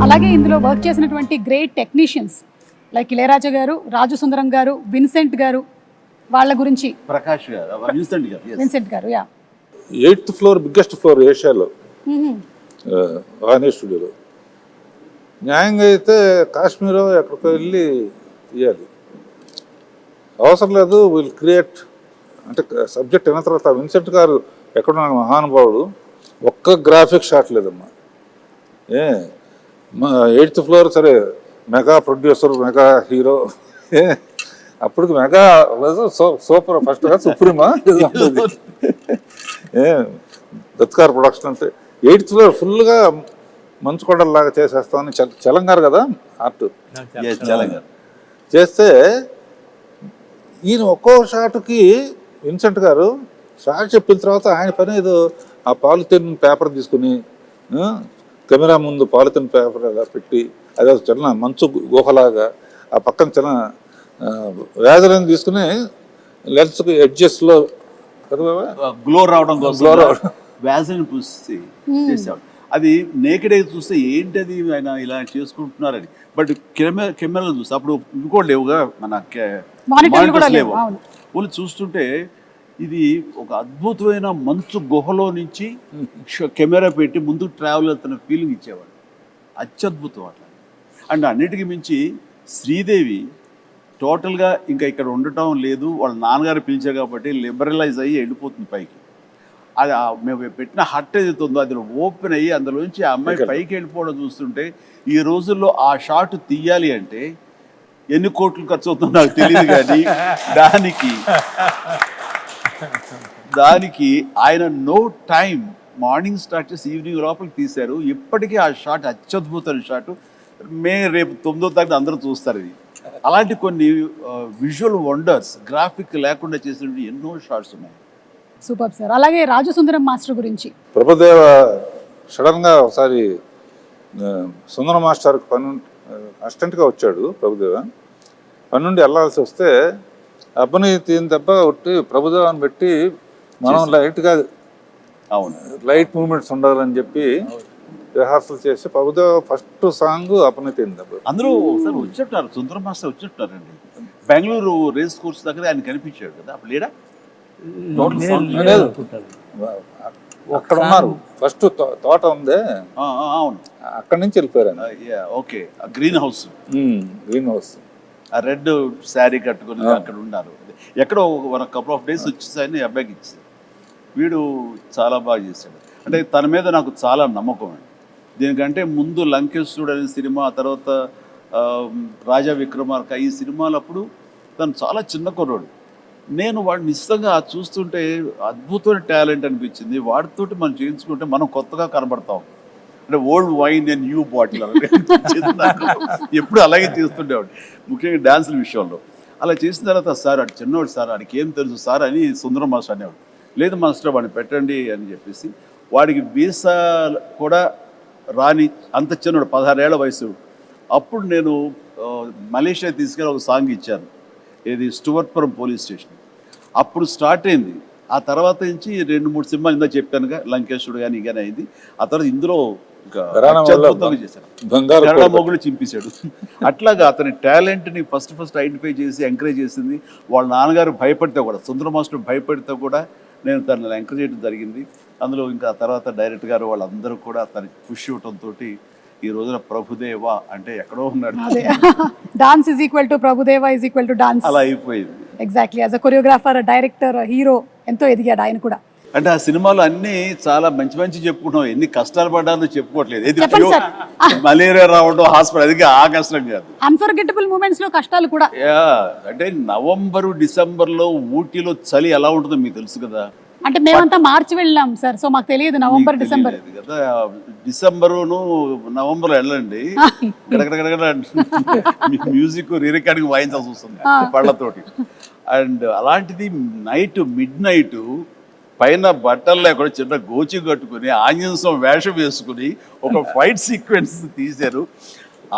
అలాగే ఇందులో వర్క్ చేసినటువంటి గ్రేట్ టెక్నీషియన్స్ లైక్ ఇళయరాజా గారు, రాజు సుందరం గారు, విన్సెంట్ గారు, వాళ్ళ గురించి ప్రకాష్ గారు, విన్సెంట్ గారు 8th ఫ్లోర్ బిగ్గెస్ట్ ఫ్లోర్ ఏషియాలో వాణి స్టూడియోలో. న్యాయంగా అయితే కాశ్మీర్ ఎక్కడికో వెళ్ళి తీయాలి, అవసరం లేదు, విల్ క్రియేట్ అంటే సబ్జెక్ట్ అయిన తర్వాత విన్సెంట్ గారు ఎక్కడున్న మహానుభావుడు ఒక్క గ్రాఫిక్ షాట్ లేదమ్మా. మా 8th ఫ్లోర్ సరే మెగా ప్రొడ్యూసర్, మెగా హీరో, అప్పటికి మెగా సూపర్ ఫస్ట్ సుప్రీమా దత్కార్ ప్రొడక్షన్ అంటే 8th ఫ్లోర్ ఫుల్గా మంచు కొండల్లాగా చేసేస్తామని చలంగారు కదా ఆర్ట్ చేస్తే ఈయన ఒక్కో షాట్కి విన్సెంట్ గారు షాట్ చెప్పిన తర్వాత ఆయన పని ఏదో ఆ పాలిథిన్ పేపర్ తీసుకుని కెమెరా ముందు పాలిథిన్ పేపర్ అలా పెట్టి అదే చిన్న మంచు గుహలాగా ఆ పక్కన చిన్న వేజలను తీసుకుని లెన్స్కి ఎడ్జెస్లో గ్లో రావడం కోసం వ్యాజని పూసి చేసేవాడు. అది నేకెడ్ అయితే చూస్తే ఏంటది ఆయన ఇలా చేసుకుంటున్నారని. బట్ కెమెరాలో చూస్తే అప్పుడు ఇంకోటి లేవుగా, మన మానిటర్స్ లేవు. వాళ్ళు చూస్తుంటే ఇది ఒక అద్భుతమైన మంచు గుహలో నుంచి కెమెరా పెట్టి ముందుకు ట్రావెల్ అవుతున్న ఫీలింగ్ ఇచ్చేవాడు. అత్యద్భుతం అట్లా. అండ్ అన్నిటికీ మించి శ్రీదేవి టోటల్గా ఇంకా ఇక్కడ ఉండటం లేదు, వాళ్ళ నాన్నగారు పిలిచారు కాబట్టి లిబరలైజ్ అయ్యి వెళ్ళిపోతుంది పైకి. అది మేము పెట్టిన హట్ ఏదైతే ఉందో అది ఓపెన్ అయ్యి అందులోంచి ఆ అమ్మాయి పైకి వెళ్ళిపోవడం చూస్తుంటే ఈ రోజుల్లో ఆ షాట్ తీయాలి అంటే ఎన్ని కోట్లు ఖర్చు అవుతుందో నాకు తెలియదు, కానీ దానికి ఆయన నో టైం మార్నింగ్ స్టార్ట్ చేసి ఈవినింగ్ లోపలికి తీశారు. ఇప్పటికీ ఆ షాట్ అత్యద్భుతమైన షాట్. రేపు 9వ తారీఖు అందరూ చూస్తారు. ఇది అలాంటి కొన్ని విజువల్ వండర్స్ గ్రాఫిక్ లేకుండా చేసినటువంటి ఎన్నో షాట్స్ ఉన్నాయి. Super sir. అలాగే రాజసుందరం మాస్టర్ గురించి ప్రభుదేవ సడన్గా ఒకసారి సుందరం మాస్టర్కి పని అసిస్టెంట్గా వచ్చాడు. ప్రభుదేవ పని నుండి వెళ్ళాల్సి వస్తే అబ్బని తీని తప్ప ఒట్టి ప్రభుదేవాన్ని పెట్టి మనం లైట్గా లైట్ మూమెంట్స్ ఉండాలని చెప్పి రిహార్సల్ చేసి ప్రభుదేవ ఫస్ట్ సాంగ్ అప్పని తీని తప్ప అందరూ ఒకసారి వచ్చేటారు. సుందరం మాస్టర్ వచ్చేటారండి. బెంగళూరు రేస్ కోర్స్ దగ్గర ఆయన కనిపించాడు కదా, అప్పుడు లేడా? అక్కడ ఉన్నారు. ఫస్ట్ తోట ఉంది, అవును, అక్కడి నుంచి వెళ్ళిపోయారు. Okay, green house, green house ఆ రెడ్ శారీ కట్టుకుని అక్కడ ఉన్నారు. ఎక్కడో కపుల్ ఆఫ్ డేస్ వచ్చేసాయని అబ్బాయికి ఇచ్చేది. వీడు చాలా బాగా చేశాడు. అంటే తన మీద నాకు చాలా నమ్మకం అండి. దీనికంటే ముందు లంకేశ్వరుడు అనే సినిమా, ఆ తర్వాత రాజా విక్రమార్క, ఈ సినిమాలప్పుడు తను చాలా చిన్న కుర్రాడు. నేను వాడిని నిశ్చితంగా చూస్తుంటే అద్భుతమైన టాలెంట్ అనిపించింది. వాడితోటి మనం చేయించుకుంటే మనం కొత్తగా కనబడతాం. అంటే old wine and new bottle అనిపించింది నాకు. ఎప్పుడు అలాగే చేస్తుండేవాడు, ముఖ్యంగా డ్యాన్సుల విషయంలో. అలా చేసిన తర్వాత సార్ అటు చిన్నవాడు సార్, వాడికి ఏం తెలుసు సార్ అని సుందరం మాస్టర్ అనేవాడు. లేదు మాస్టర్ వాడిని పెట్టండి అని చెప్పేసి, వాడికి వీసా కూడా రాని అంత చిన్నవాడు, 16 ఏళ్ల వయసు. అప్పుడు నేను మలేషియా తీసుకెళ్ళి ఒక సాంగ్ ఇచ్చాను, ఇది స్టువర్ట్పురం పోలీస్ స్టేషన్. అప్పుడు స్టార్ట్ అయింది. ఆ తర్వాత నుంచి 2-3 సినిమాలు ఇందా చెప్పానుగా, లంకేశ్వరుడు కానీ కానీ అయింది. ఆ తర్వాత ఇందులో చేశాను, మొగుడు చింపేశాడు. అట్లాగా అతని టాలెంట్ని ఫస్ట్ ఐడెంటిఫై చేసి ఎంకరేజ్ చేసింది. వాళ్ళ నాన్నగారు భయపడితే కూడా, సుందర మాస్టర్ భయపడితే కూడా నేను తనని ఎంకరేజ్ చేయడం జరిగింది. అందులో ఇంకా తర్వాత డైరెక్టర్ గారు వాళ్ళందరూ కూడా తనకి పుష్ ఇవ్వడంతో ఈ రోజున ప్రభుదేవ అంటే ఎక్కడో ఉన్నాడు. Dance is equal to Prabhudeva is equal to dance అలా అయిపోయింది. Exactly. As a choreographer, director, hero ఎంతో ఎదిగాడు ఆయన కూడా. అంటే ఆ సినిమాలు అన్నీ చాలా మంచి చెప్పుకుంటాం. ఎన్ని కష్టాలు పడ్డారో చెప్పుకోవట్లేదు. మలేరియా రావడం, హాస్పిటల్, అది ఆ కష్టం కాదు. అన్ఫర్గెటబుల్ మూమెంట్స్ లో కష్టాలు కూడా. అంటే నవంబరు డిసెంబర్లో ఊటీలో చలి ఎలా ఉంటుందో మీకు తెలుసు కదా. అంటే మేమంతా మార్చి వెళ్ళాం సార్, సో మాకు తెలియదు నవంబర్ డిసెంబర్ కదా. డిసెంబరును నవంబర్లో వెళ్ళండి, మ్యూజిక్ రికార్డింగ్ వాయించాల్సి వస్తుంది పళ్ళతోటి. అండ్ అలాంటిది మిడ్ నైట్ పైన బట్టలు లేకుండా చిన్న గోచి కట్టుకుని ఆంజనేయం వేషం వేసుకుని ఒక ఫైట్ సీక్వెన్స్ తీశారు.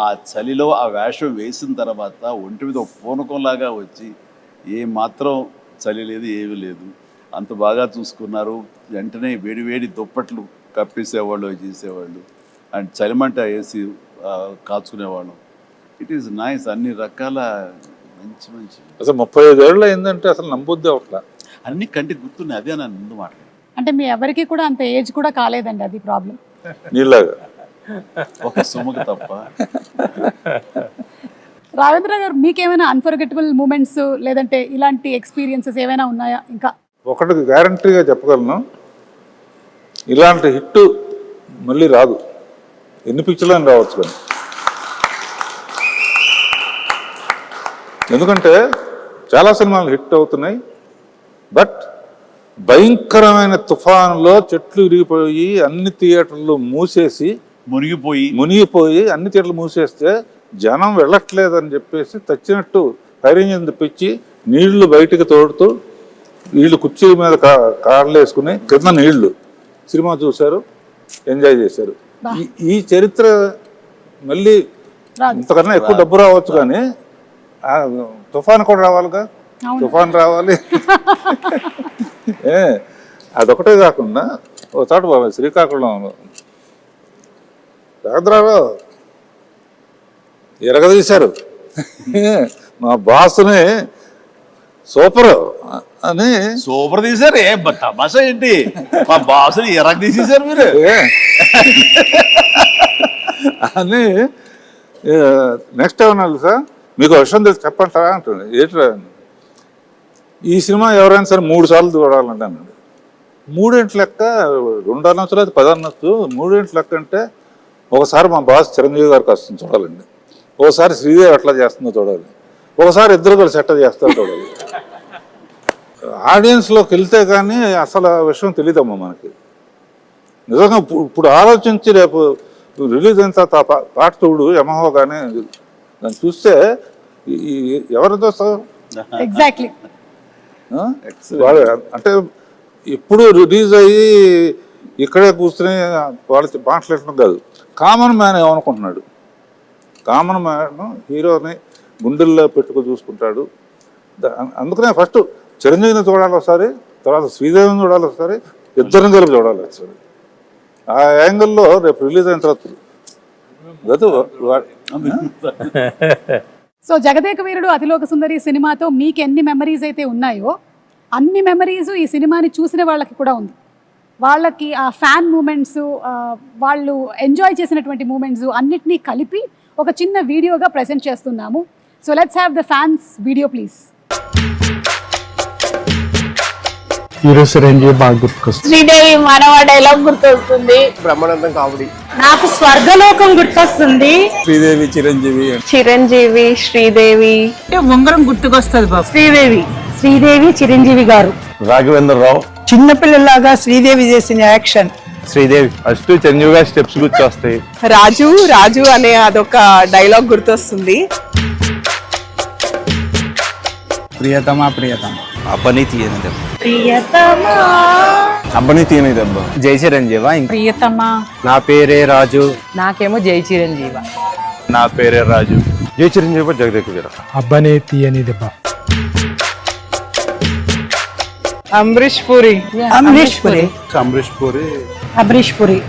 ఆ చలిలో ఆ వేషం వేసిన తర్వాత ఒంటి మీద ఒక పూనకంలాగా వచ్చి ఏ మాత్రం చలి లేదు, ఏమీ లేదు, అంత బాగా చూసుకున్నారు. వెంటనే వేడి దుప్పట్లు కప్పేసేవాళ్ళు, చేసేవాళ్ళు. అండ్ చలిమంట వేసి కాచుకునేవాళ్ళం. It is nice. అన్ని రకాల మంచి అసలు 35 ఏళ్ళు అయిందంటే అసలు నమ్మొద్దే అట్లా అన్ని కంటికి గుర్తున్నాయి. అదే నన్ను ముందు మాట్లాడు. అంటే మీ ఎవరికి కూడా అంత ఏజ్ కూడా కాలేదండి, అది ప్రాబ్లం. నీలాగా ఒక సుముఖ తప్ప. రావేంద్ర గారు, మీకేమైనా అన్ఫర్గెటబుల్ మూమెంట్స్ లేదంటే ఇలాంటి ఎక్స్పీరియన్సెస్ ఏమైనా ఉన్నాయా? ఇంకా ఒకటి గ్యారంటీగా చెప్పగలను, ఇలాంటి హిట్ మళ్ళీ రాదు. ఎన్ని పిక్చర్లని రావచ్చు కానీ, ఎందుకంటే చాలా సినిమాలు హిట్ అవుతున్నాయి. బట్ భయంకరమైన తుఫానులో చెట్లు విరిగిపోయి అన్ని థియేటర్లు మూసేసి మునిగిపోయి అన్ని థియేటర్లు మూసేస్తే జనం వెళ్ళట్లేదని చెప్పేసి తెచ్చినట్టు ఫైర్ ఇంజిన్ తెప్పించి నీళ్లు బయటికి తోడుతూ వీళ్ళు కుర్చీల మీద కార్లు వేసుకుని కింద నీళ్లు సినిమా చూశారు, ఎంజాయ్ చేశారు. ఈ చరిత్ర మళ్ళీ ఇంతకన్నా ఎక్కువ డబ్బు రావచ్చు కానీ తుఫాన్ కూడా రావాలిగా, తుఫాన్ రావాలి. అదొకటే కాకుండా ఓ చోట బాబా శ్రీకాకుళం రాఘద్రావు ఎరగదీశారు మా బాసుని సూపర్ అని. సూపర్ తీశారు. తమాషా ఏంటి, మా బాసుని ఎరగ తీసేశారు మీరు అని. నెక్స్ట్ ఏమన్నా సార్ మీకు విషయం తెలిసి చెప్పంటారా అంటుంది. ఏంట్రా, ఈ సినిమా ఎవరైనా సరే 3 సార్లు చూడాలంటే అన్నాడు. 3 ఇంటి లెక్క 2 అనొచ్చు లేదా 10 అనొచ్చు. 3 ఇంటి లెక్క అంటే ఒకసారి మా బాస్ చిరంజీవి గారికి వస్తుంది చూడాలండి, ఒకసారి శ్రీదేవి ఎట్లా చేస్తుందో చూడాలి, ఒకసారి ఇద్దరు కలిసి ఎట్లా చేస్తారో చూడాలి. ఆడియన్స్లోకి వెళ్తే కానీ అసలు ఆ విషయం తెలియదమ్మా మనకి. నిజంగా ఇప్పుడు ఆలోచించి రేపు రిలీజ్ అయిన తర్వాత పాట చూడు యమహో కానీ దాన్ని చూస్తే ఎవరితో ఎగ్జాక్ట్లీ అంటే ఇప్పుడు రిలీజ్ అయ్యి ఇక్కడే కూర్చుని వాళ్ళు మాట్లాడటం కాదు, కామన్ మ్యాన్ ఏమనుకుంటున్నాడు. కామన్ మ్యాన్ హీరోని గుండెల్లో పెట్టుకు చూసుకుంటాడు. అందుకనే ఫస్ట్ చిరంజీవిని చూడాలి ఒకసారి, తర్వాత శ్రీదేవిని చూడాలి ఒకసారి, ఇద్దరిని కలిపి చూడాలి ఒకసారి. ఆ యాంగిల్లో రేపు రిలీజ్ అయిన తర్వాత సో జగదేక వీరుడు అతిలోక సుందరి సినిమాతో మీకు ఎన్ని మెమరీస్ అయితే ఉన్నాయో అన్ని మెమరీస్ ఈ సినిమాని చూసిన వాళ్ళకి కూడా ఉంది. వాళ్ళకి ఆ ఫ్యాన్ మూమెంట్స్, వాళ్ళు ఎంజాయ్ చేసినటువంటి మూమెంట్స్ అన్నిటినీ కలిపి ఒక చిన్న వీడియోగా ప్రెజెంట్ చేస్తున్నాము. So let's have the fans video please. Hero Chiranjeevi బాగా గుర్తుకొస్తుంది. శ్రీదేవి మానవ డైలాగ్ గుర్తొస్తుంది. బ్రహ్మానందం కామెడీ. నాకు స్వర్గలోకం గుర్తొస్తుంది. శ్రీదేవి చిరంజీవి చిరంజీవి శ్రీదేవి ఉంగరం గుర్తుకొస్తుంది బాబు. శ్రీదేవి చిరంజీవి గారు. రాఘవేంద్రరావు చిన్నపిల్లలాగా శ్రీదేవి చేసిన యాక్షన్. శ్రీదేవి ఫస్ట్ చిరంజీవి గారి స్టెప్స్ గుర్తొస్తాయి. రాజు రాజు అనే అదొక డైలాగ్ గుర్తొస్తుంది. ప్రియతమా ప్రియతమ అబ్బని తీయని దెబ్బ, ప్రియతమా అబ్బని తీయని దెబ్బ. జై చిరంజీవా. ప్రియతమా. నా పేరే రాజు. నాకేమో జై చిరంజీవ. నా పేరే రాజు. జై చిరంజీవి జగదేక వీర. అబ్బని తీయని దెబ్బ. అమరీష్ పురి. అమరీష్ పురి. అమరీష్ పురి. అమరీష్ పురి.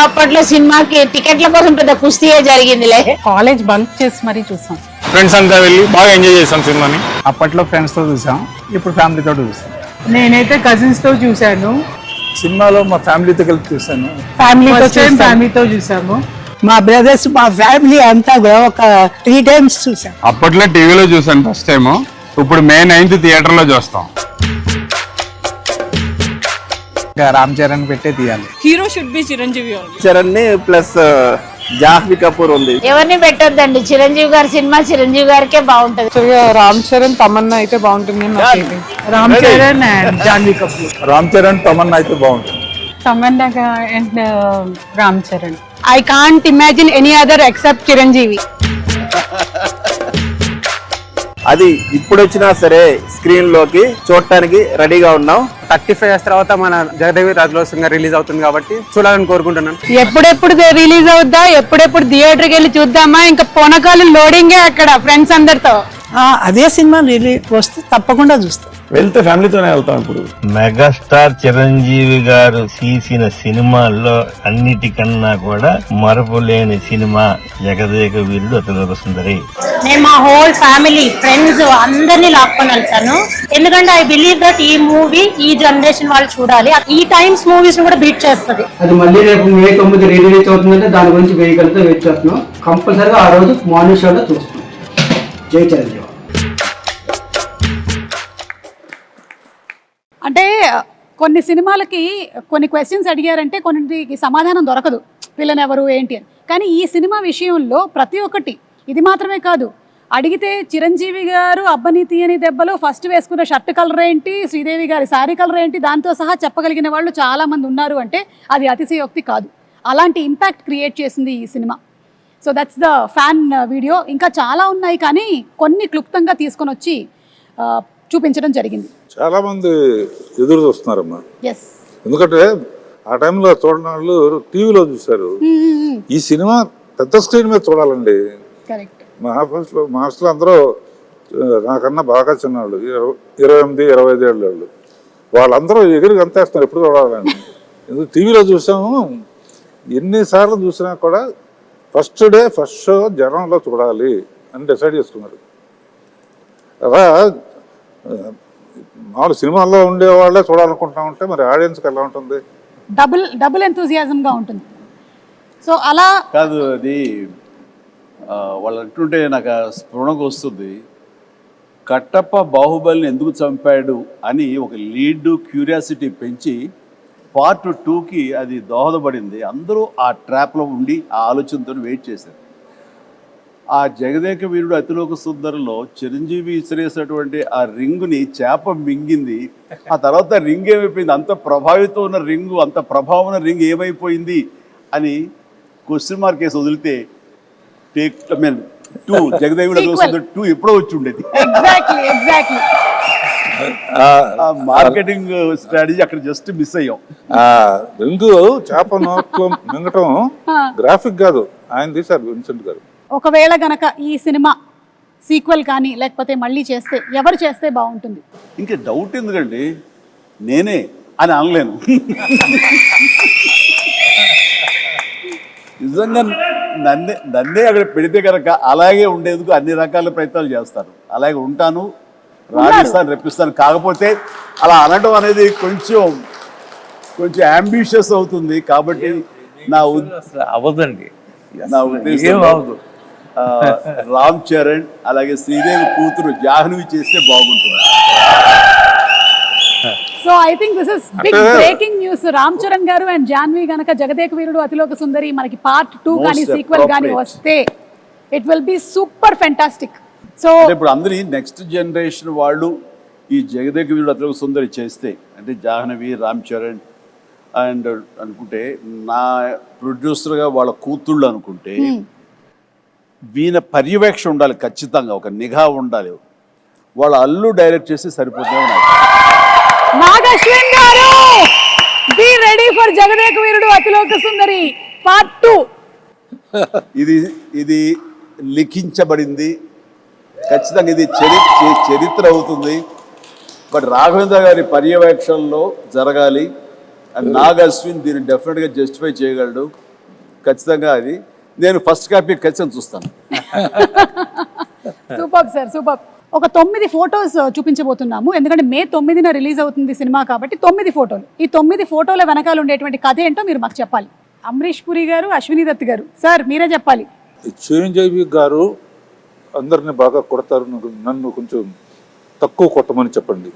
అప్పట్లో సినిమాకి టికెట్ల కోసం పెద్ద కుస్తీయే జరిగిందిలే. కాలేజ్ బంక్ చేసి మరీ చూసాం. ఫ్రెండ్స్ అంతా వెళ్ళి బాగా ఎంజాయ్ చేసాం సినిమాని. అప్పట్లో ఫ్రెండ్స్ తో చూసాం, ఇప్పుడు ఫ్యామిలీతో చూసాం. నేనైతే కజిన్స్ తో చూసాను. సినిమాలో మా ఫ్యామిలీతో కలిపి చూసాను. ఫ్యామిలీతో చూసాము. మా బ్రదర్స్ మా ఫ్యామిలీ అంతా కూడా ఒక 3 times చూసాం. అప్పట్లో టీవీలో చూసాను ఫస్ట్ టైం, ఇప్పుడు May 9th థియేటర్ లో చూస్తాం. రామ్ చరణ్ పెట్టే తీయాలి. Hero should be Chiranjeevi. Charan ని ప్లస్ జాహ్నవి కపూర్ ఉంది. ఎవరిని పెట్టొద్దండి, చిరంజీవి గారి సినిమా చిరంజీవి గారికే బాగుంటది. రామ్ చరణ్ తమన్నా అయితే బాగుంటుంది. రామ్ చరణ్ అండ్ జాహ్నవి కపూర్. రామ్ చరణ్ తమన్నా అయితే బాగుంటుంది. Tamannaah and Ram Charan. I can't imagine any other except Chiranjeevi. అది ఇప్పుడు వచ్చినా సరే స్క్రీన్ లోకి చూడటానికి రెడీగా ఉన్నాం. 35 years తర్వాత మన జగదేవి రాజులోకంగా రిలీజ్ అవుతుంది కాబట్టి చూడాలని కోరుకుంటున్నాను. ఎప్పుడెప్పుడు రిలీజ్ అవుద్దా, ఎప్పుడెప్పుడు థియేటర్కి వెళ్ళి చూద్దామా, ఇంకా పోనకాలు లోడింగే అక్కడ ఫ్రెండ్స్ అందరితో. అదే సినిమా రిలీజ్ వస్తే తప్పకుండా చూస్తాం. వెళ్తే ఫ్యామిలీతోనే వెళ్తాం. ఇప్పుడు మెగాస్టార్ చిరంజీవి గారు తీసిన సినిమాల్లో అన్నిటికన్నా కూడా మరపులేని సినిమా జగదేక వీరుడు అతిలోక సుందరి. నేను మా హోల్ ఫ్యామిలీ ఫ్రెండ్స్ అందరినీ లాక్కొని వెళ్తాను. ఎందుకంటే ఐ బిలీవ్ దట్ ఈ మూవీ ఈ జనరేషన్ వాళ్ళు చూడాలి. ఈ టైమ్స్ మూవీస్ కూడా బీట్ చేస్తుంది. అది మళ్ళీ రేపు May 9 రిలీజ్ అవుతుందంటే దాని గురించి వెహికల్తో వెయిట్ చేస్తున్నాం. కంపల్సరీగా ఆ రోజు మార్నింగ్ షోలో చూస్తున్నాం. జై చిరంజీవి. అంటే కొన్ని సినిమాలకి కొన్ని క్వశ్చన్స్ అడిగారంటే కొన్నిటికి సమాధానం దొరకదు, విలన్ ఎవరు ఏంటి అని. కానీ ఈ సినిమా విషయంలో ప్రతి ఒక్కటి, ఇది మాత్రమే కాదు, అడిగితే చిరంజీవి గారు అబ్బని తీయని దెబ్బలో ఫస్ట్ వేసుకున్న షర్ట్ కలర్ ఏంటి, శ్రీదేవి గారి శారీ కలర్ ఏంటి, దాంతో సహా చెప్పగలిగిన వాళ్ళు చాలామంది ఉన్నారు అంటే అది అతిశయోక్తి కాదు. అలాంటి ఇంపాక్ట్ క్రియేట్ చేసింది ఈ cinema. So that's the fan video. ఇంకా చాలా ఉన్నాయి కానీ కొన్ని క్లుప్తంగా తీసుకొని వచ్చి చూపించడం జరిగింది. చాలా మంది ఎదురు చూస్తున్నారమ్మా, ఎస్, ఎందుకంటే ఆ టైంలో చూడని వాళ్ళు టీవీలో చూశారు. ఈ సినిమా పెద్ద స్క్రీన్ మీద చూడాలండి. కరెక్ట్. మా హాస్టల్లో అందరూ నాకన్నా బాగా చిన్నవాళ్ళు, 28-25 ఏళ్ళ వాళ్ళు. వాళ్ళందరూ ఎగిరి గంతేస్తున్నారు ఎప్పుడు చూడాలని. ఎందుకు టీవీలో చూసాము, ఎన్నిసార్లు చూసినా కూడా ఫస్ట్ డే ఫస్ట్ షో జనంలో చూడాలి అని డిసైడ్ చేసుకున్నారు. అలా మామూలు సినిమాల్లో ఉండే వాళ్ళే చూడాలనుకుంటా ఉంటే మరి ఆడియన్స్కి ఎలా ఉంటుంది? డబుల్ ఎంతూజియాజంగా ఉంటుంది. సో అలా కాదు, అది వాళ్ళు అంటుంటే నాకు స్ఫురణకు వస్తుంది. కట్టప్ప బాహుబలిని ఎందుకు చంపాడు అని ఒక లీడ్ క్యూరియాసిటీ పెంచి పార్ట్ 2కి అది దోహదపడింది. అందరూ ఆ ట్రాప్లో ఉండి ఆ ఆలోచనతో వెయిట్ చేశారు. ఆ జగదేక వీరుడు అతిలోక సుందరిలో చిరంజీవి విసిరేసినటువంటి ఆ రింగుని చేప మింగింది. ఆ తర్వాత రింగ్ ఏమైపోయింది, అంత ప్రభావితం ఉన్న రింగు, అంత ప్రభావం ఉన్న రింగ్ ఏమైపోయింది అని క్వశ్చన్ మార్క్ వేసి వదిలితే టేక్ 2 జగదేవుడు అతిలోక సుందరి 2 ఎప్పుడో వచ్చి ఉండేది. మార్కెటింగ్ స్ట్రాటజీ అక్కడ జస్ట్ మిస్ అయ్యాం. రింగు చేప నోట్లో మింగటం గ్రాఫిక్ కాదు, ఆయన తీశారు విన్సెంట్ గారు. ఒకవేళ గనక ఈ సినిమా సీక్వెల్ కానీ లేకపోతే మళ్ళీ చేస్తే ఎవరు చేస్తే బాగుంటుంది? ఇంకా డౌట్ ఎందుకండి, నేనే అని అనలేను. నిజంగా నన్నే అక్కడ పెడితే కనుక అలాగే ఉండేందుకు అన్ని రకాల ప్రయత్నాలు చేస్తాను. అలాగే ఉంటాను, రాణిస్తాను, రెప్పిస్తాను. కాకపోతే అలా అనడం అనేది కొంచెం అంబిషియస్ అవుతుంది. కాబట్టి అవదండి, నా ఉద్దేశం రామ్ చరణ్ అలాగే శ్రీదేవి కూతురు జాహ్నవి చేస్తే బాగుంటుంది. So I think this is big breaking news. Ram Charan గారు అండ్ జాహ్నవి గనక జగదేక వీరుడు అతిలోక సుందరి మనకి పార్ట్ 2 కానీ సీక్వెల్ కానీ వస్తే it will be super fantastic. So ఇప్పుడు అందరి నెక్స్ట్ జనరేషన్ వాళ్ళు ఈ జగదేక వీరుడు అతిలోక సుందరి చేస్తే, అంటే జాహ్నవి, రామ్ చరణ్ అండ్ అనుకుంటే నా ప్రొడ్యూసర్గా వాళ్ళ కూతుళ్ళు అనుకుంటే వీణ పర్యవేక్షణ ఉండాలి, ఖచ్చితంగా ఒక నిఘా ఉండాలి. వాళ్ళ అల్లు డైరెక్ట్ చేసి సరిపోతుంది. నాగశ్విన్ గారు, be ready for Jagadeka Veerudu Athiloka Sundari part 2. ఇది లిఖించబడింది, ఖచ్చితంగా ఇది చరిత్ర అవుతుంది. బట్ రాఘవేంద్ర గారి పర్యవేక్షణలో జరగాలి. అండ్ నాగ్ అశ్విన్ దీన్ని డెఫినెట్గా జస్టిఫై చేయగలడు. ఖచ్చితంగా అది నేను ఫస్ట్ కాపీ ఖచ్చితంగా చూస్తాను. Super sir, super. ఒక 9 ఫోటోస్ చూపించబోతున్నాము, ఎందుకంటే మే 9న రిలీజ్ అవుతుంది సినిమా కాబట్టి 9 ఫోటోలు. ఈ 9 ఫోటోల వెనకాల ఉండేటువంటి కథ ఏంటో మీరు మాకు చెప్పాలి. అమరీష్ పురి గారు, అశ్విని దత్ గారు, సార్ మీరే చెప్పాలి. చిరంజీవి గారు అందరిని బాగా కొడతారు, నన్ను కొంచెం తక్కువ కొట్టమని చెప్పండి.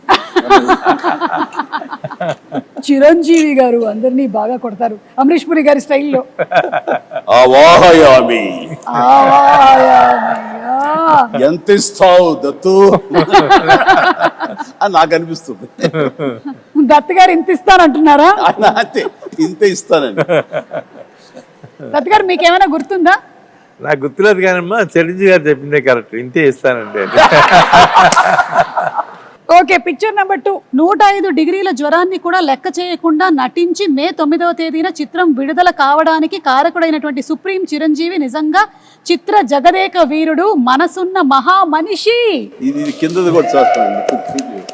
చిరంజీవి గారు అందరినీ బాగా కొడతారు అమరీష్ పురి గారి స్టైల్లో. ఎంత ఇస్తావు దత్తు అని నాకు అనిపిస్తుంది. దత్ గారు ఇంత ఇస్తానంటున్నారా? ఇంత ఇస్తానండి. దత్ గారు మీకేమైనా గుర్తుందా? నాకు గుర్తులేదు కానమ్మా, చిరంజీవి గారు చెప్పిందే కరెక్ట్, ఇంతే ఇస్తానండి. Okay, picture number 2. 105 డిగ్రీల జ్వరాన్ని కూడా లెక్క చేయకుండా నటించి మే 9వ తేదీన చిత్రం విడుదల కావడానికి కారకుడైనటువంటి సుప్రీం చిరంజీవి నిజంగా చిత్ర జగదేక వీరుడు, మనసున్న మహా మనిషి.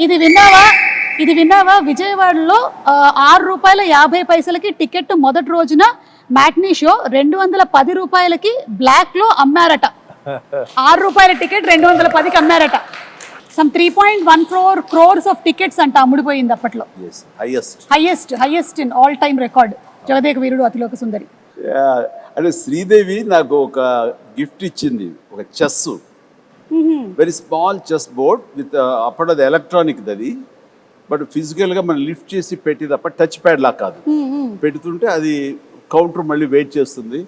ఇది విన్నావా? విజయవాడలో ₹6.50 టికెట్ మొదటి రోజున మ్యాట్నీ షో 210 రూపాయలకి బ్లాక్ లో అమ్మారట. ₹6 టికెట్ 210కి అమ్మారట. సమ్ 3.14 crores ఆఫ్ టికెట్స్ అంట అమ్ముడిపోయింది అప్పట్లో. Highest in all time record Jagadeka Veerudu Athiloka Sundari. అంటే శ్రీదేవి నాకు ఒక గిఫ్ట్ ఇచ్చింది, ఒక chess, very small chess board with అప్పటి ఎలక్ట్రానిక్. అది బట్ ఫిజికల్గా మనం లిఫ్ట్ చేసి పెట్టి తప్ప టచ్ ప్యాడ్ లా కాదు. పెడుతుంటే అది కౌంటర్ మళ్ళీ వెయిట్ చేస్తుంది.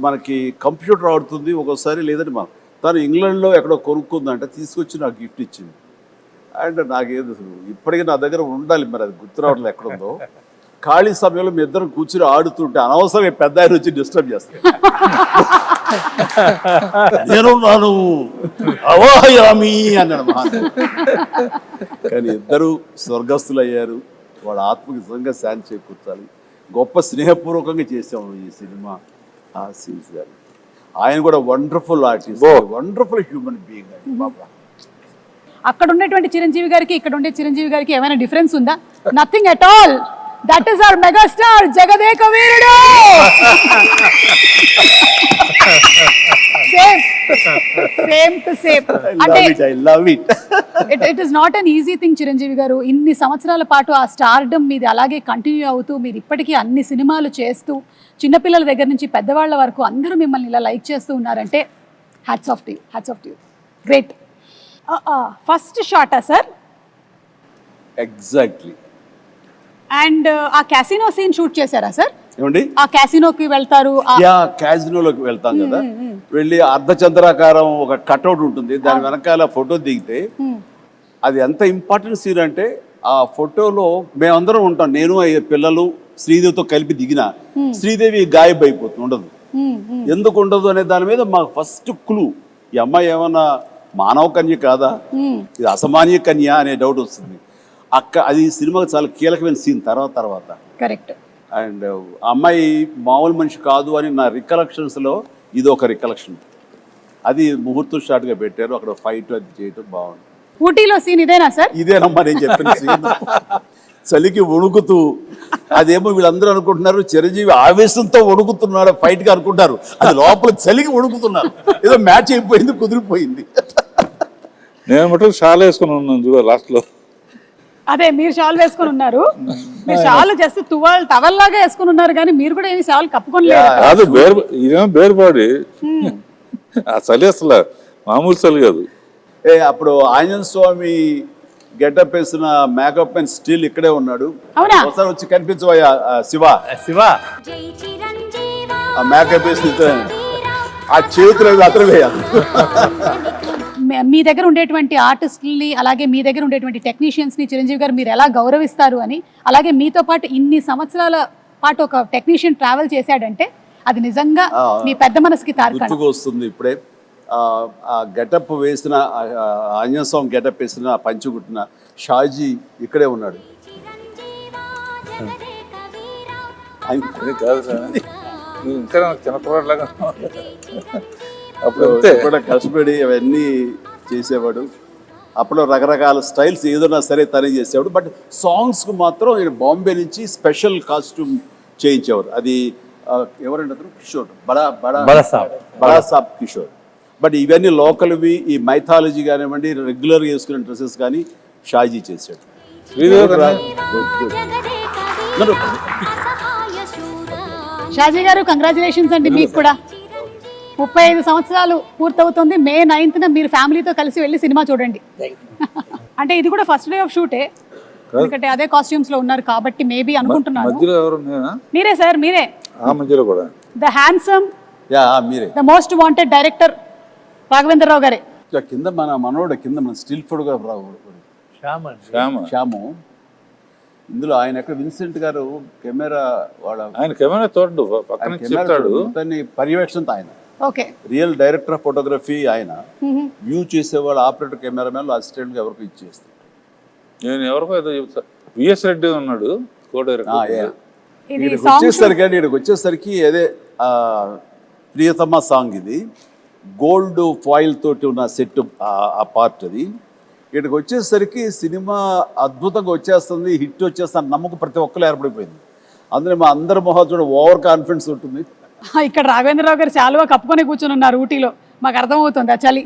మనకి కంప్యూటర్ ఆడుతుంది ఒక్కోసారి. లేదంటే తను ఇంగ్లాండ్లో ఎక్కడో కొనుక్కుందంటే తీసుకొచ్చి నాకు గిఫ్ట్ ఇచ్చింది. అండ్ నాకేదో ఇప్పటికీ నా దగ్గర ఉండాలి, మరి అది గుర్తు రావట్లేదు ఎక్కడుందో. ఖాళీ సమయంలో మీ ఇద్దరం కూర్చుని ఆడుతుంటే అనవసరంగా పెద్ద ఆయన వచ్చి డిస్టర్బ్ చేస్తాను. నేను నాను అవాయామి అన్నాడు మహా. కానీ ఇద్దరు స్వర్గస్థులు అయ్యారు. వాళ్ళ ఆత్మకి నిజంగా శాంతి చేకూర్చాలి. గొప్ప స్నేహపూర్వకంగా చేసాము ఈ సినిమా. ఆ సీన్స్ గారు ఆయన కూడా wonderful artist, wonderful human being అండి బాబా. అక్కడ ఉన్నటువంటి చిరంజీవి గారికి ఇక్కడ ఉండే చిరంజీవి గారికి ఏమైనా డిఫరెన్స్ ఉందా? Nothing at all. That is our megastar Jagadeka Veerudu. Same to same. అంటే it is not an easy thing Chiranjeevi garu. ఇన్ని సంవత్సరాల పాటు ఆ స్టార్డమ్ మీది అలాగే కంటిన్యూ అవుతూ మీరు ఇప్పటికీ అన్ని సినిమాలు చేస్తూ చిన్నపిల్లల దగ్గర నుంచి పెద్దవాళ్ళ వరకు అందరూ మిమ్మల్ని ఇలా లైక్ చేస్తూ ఉన్నారంటే hats off to you, hats off to you. Great. First షాటా సార్? ఎగ్జాక్ట్లీ. అండ్ ఆ క్యాసినో సీన్ షూట్ చేశారా సార్? ఏమండి? ఆ క్యాసినోకి వెళ్తారు. క్యాసినోలోకి వెళ్తాం కదా, వెళ్ళి అర్ధచంద్రాకారం ఒక కట్అవుట్ ఉంటుంది, దాని వెనకాల ఫోటో దిగితే అది ఎంత ఇంపార్టెంట్ సీన్ అంటే ఆ ఫోటోలో మేమందరం ఉంటాం. నేను పిల్లలు శ్రీదేవితో కలిపి దిగిన శ్రీదేవి గాయబ్ అయిపోతుంది, ఉండదు. ఎందుకు ఉండదు అనే దాని మీద మాకు ఫస్ట్ క్లూ, ఈ అమ్మాయి ఏమన్నా మానవ కన్య కాదా, ఇది అసామాన్య కన్య అనే డౌట్ వస్తుంది. అది సినిమాకి చాలా కీలకమైన సీన్ తర్వాత. కరెక్ట్. అండ్ అమ్మాయి మామూలు మనిషి కాదు అని నా రికలెక్షన్స్లో ఇది ఒక రికలెక్షన్. అది ముహూర్తం షాట్గా పెట్టారు. అక్కడ ఫైట్ అది చేయటం బాగుంది. ఊటీలో సీన్ ఇదేనా సార్? ఇదేనమ్మా నేను చెప్పిన సీన్. చలికి వణుకుతూ, అదేమో వీళ్ళందరూ అనుకుంటున్నారు చిరంజీవి ఆవేశంతో వణుకుతున్నాడు ఫైట్గా అనుకుంటారు, అది లోపల చలికి వణుకుతున్నారు. ఏదో మ్యాచ్ అయిపోయింది, కుదిరిపోయింది. నేను మటుకు షాల్ వేసుకుని ఉన్నాను చూడ లాస్ట్లో. అదే మీరు షాల్ వేసుకుని ఉన్నారు. మీరు షాల్ జస్ట్ టవల్ లాగా వేసుకుని ఉన్నారు, కానీ మీరు కూడా ఏమి షాల్ కప్పుకోలేదు. కాదు, ఇదేమో బేర్ బాడీ. ఆ చలి అసలు మామూలు చలి కాదు. అప్పుడు ఆంజనేయ స్వామి గెటప్ వేసిన మేకప్ మ్యాన్ స్టిల్ ఇక్కడే ఉన్నాడు. అవునా? ఒకసారి వచ్చి కనిపించవయ్యా శివ. ఆ మేకప్ వేసిన ఆ చేతులు అతను వేయాలి. మీ దగ్గర ఉండేటువంటి ఆర్టిస్టుల్ని, అలాగే మీ దగ్గర ఉండేటువంటి టెక్నీషియన్స్ని చిరంజీవి గారు మీరు ఎలా గౌరవిస్తారు అని, అలాగే మీతో పాటు ఇన్ని సంవత్సరాల పాటు ఒక టెక్నీషియన్ ట్రావెల్ చేశాడంటే అది నిజంగా మీ పెద్ద మనసుకి తార్కాణం. వస్తుంది. ఇప్పుడే ఆ గెటప్ వేసిన ఆంజనేయ స్వామి గెటప్ వేసిన పంచి కుట్టిన షాజీ ఇక్కడే ఉన్నాడు. కాదు సార్, ఇంకా చిన్నపిల్లలాగా అప్పుడు కూడా కష్టపడి అవన్నీ చేసేవాడు. అప్పుడు రకరకాల స్టైల్స్ ఏదైనా సరే తనే చేసేవాడు. బట్ సాంగ్స్కు మాత్రం బాంబే నుంచి స్పెషల్ కాస్ట్యూమ్ చేయించేవారు. అది ఎవరంటే అతను కిషోర్, బడా సాబ్ కిషోర్. బట్ ఇవన్నీ లోకల్వి, ఈ మైథాలజీ కానివ్వండి, రెగ్యులర్గా వేసుకునే డ్రెస్సెస్ కానీ షాజీ చేశాడు. షాజీ గారు కంగ్రాచులేషన్స్ అండి. మీకు కూడా 35 సంవత్సరాలు పూర్తవుతుంది. May 9th మీరు ఫ్యామిలీతో కలిసి వెళ్ళి సినిమా చూడండి. అంటే ఇది కూడా ఫస్ట్ డే ఆఫ్ షూటే, ఎందుకంటే అదే కాస్ట్యూమ్స్ లో ఉన్నారు కాబట్టి మేబీ అనుకుంటున్నాను. మీరే సార్, మీరే the handsome, the most wanted director Raghavendra Rao గారే. కింద మన మనోడు, కింద మన స్టిల్ ఫోటోగ్రాఫర్ శ్యాము. ఇందులో ఆయన ఎక్కడ విన్సెంట్ గారు కెమెరా, ఆయన కెమెరా తోడు పర్యవేక్షణతో ఆయన okay real director of photography. ఆయన వ్యూ చేసేవాళ్ళు, ఆపరేటర్, కెమెరామెన్, అసిస్టెంట్ ఎవరికి ఇచ్చేస్తారు. నేను ఎవరికో ఏదో విఎస్ రెడ్డి ఉన్నాడు కో డైరెక్టర్. ఇక్కడికి వచ్చేసరికి అదే ప్రియతమ సాంగ్, ఇది గోల్డ్ ఫాయిల్ తోటి ఉన్న సెట్ ఆ పార్ట్. అది ఇక్కడికి వచ్చేసరికి సినిమా అద్భుతంగా వచ్చేస్తుంది, హిట్ వచ్చేస్తుంది నమ్మకం ప్రతి ఒక్కరు ఏర్పడిపోయింది. అందులో మా అందరి మొహాలు చూడ ఓవర్ కాన్ఫిడెన్స్ ఉంటుంది. ఇక్కడ రాఘవేంద్రరావు గారు చాలువా కప్పుకొని కూర్చొని ఉన్నారు ఊటీలో, మాకు అర్థమవుతుంది ఆ చలి.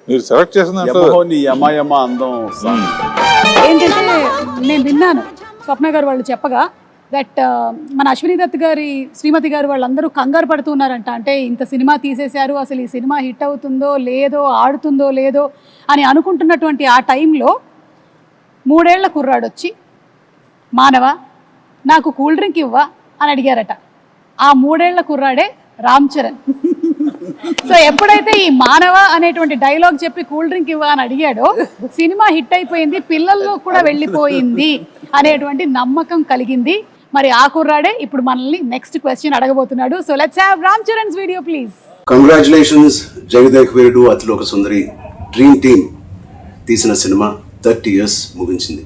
మీరు సెలెక్ట్ చేసిన యమయమ అందం సాంగ్ ఏంటంటే నేను విన్నాను స్వప్న గారు వాళ్ళు చెప్పగా దట్ మన అశ్విని దత్ గారి శ్రీమతి గారు వాళ్ళందరూ కంగారు పడుతున్నారంట. అంటే ఇంత సినిమా తీసేశారు, అసలు ఈ సినిమా హిట్ అవుతుందో లేదో, ఆడుతుందో లేదో అని అనుకుంటున్నటువంటి ఆ టైంలో 3 ఏళ్ల కుర్రాడు వచ్చి మానవ నాకు కూల్ డ్రింక్ ఇవ్వా అని అడిగారట. ఆ 3 ఏళ్ల కుర్రాడే రామ్ చరణ్. సో ఎప్పుడైతే ఈ మానవ అనేటువంటి డైలాగ్ చెప్పి కూల్ డ్రింక్ ఇవ్వ అని అడిగాడో సినిమా హిట్ అయిపోయింది, పిల్లల్లో కూడా వెళ్ళిపోయింది అనేటువంటి నమ్మకం కలిగింది. మరి ఆ కుర్రాడే ఇప్పుడు మనల్ని నెక్స్ట్ క్వశ్చన్ అడగబోతున్నాడు. So let's have Ram Charan's video please. Congratulations Jagadek Veerudu Athiloka Sundari dream team తీసిన సినిమా 30 years ముగించింది.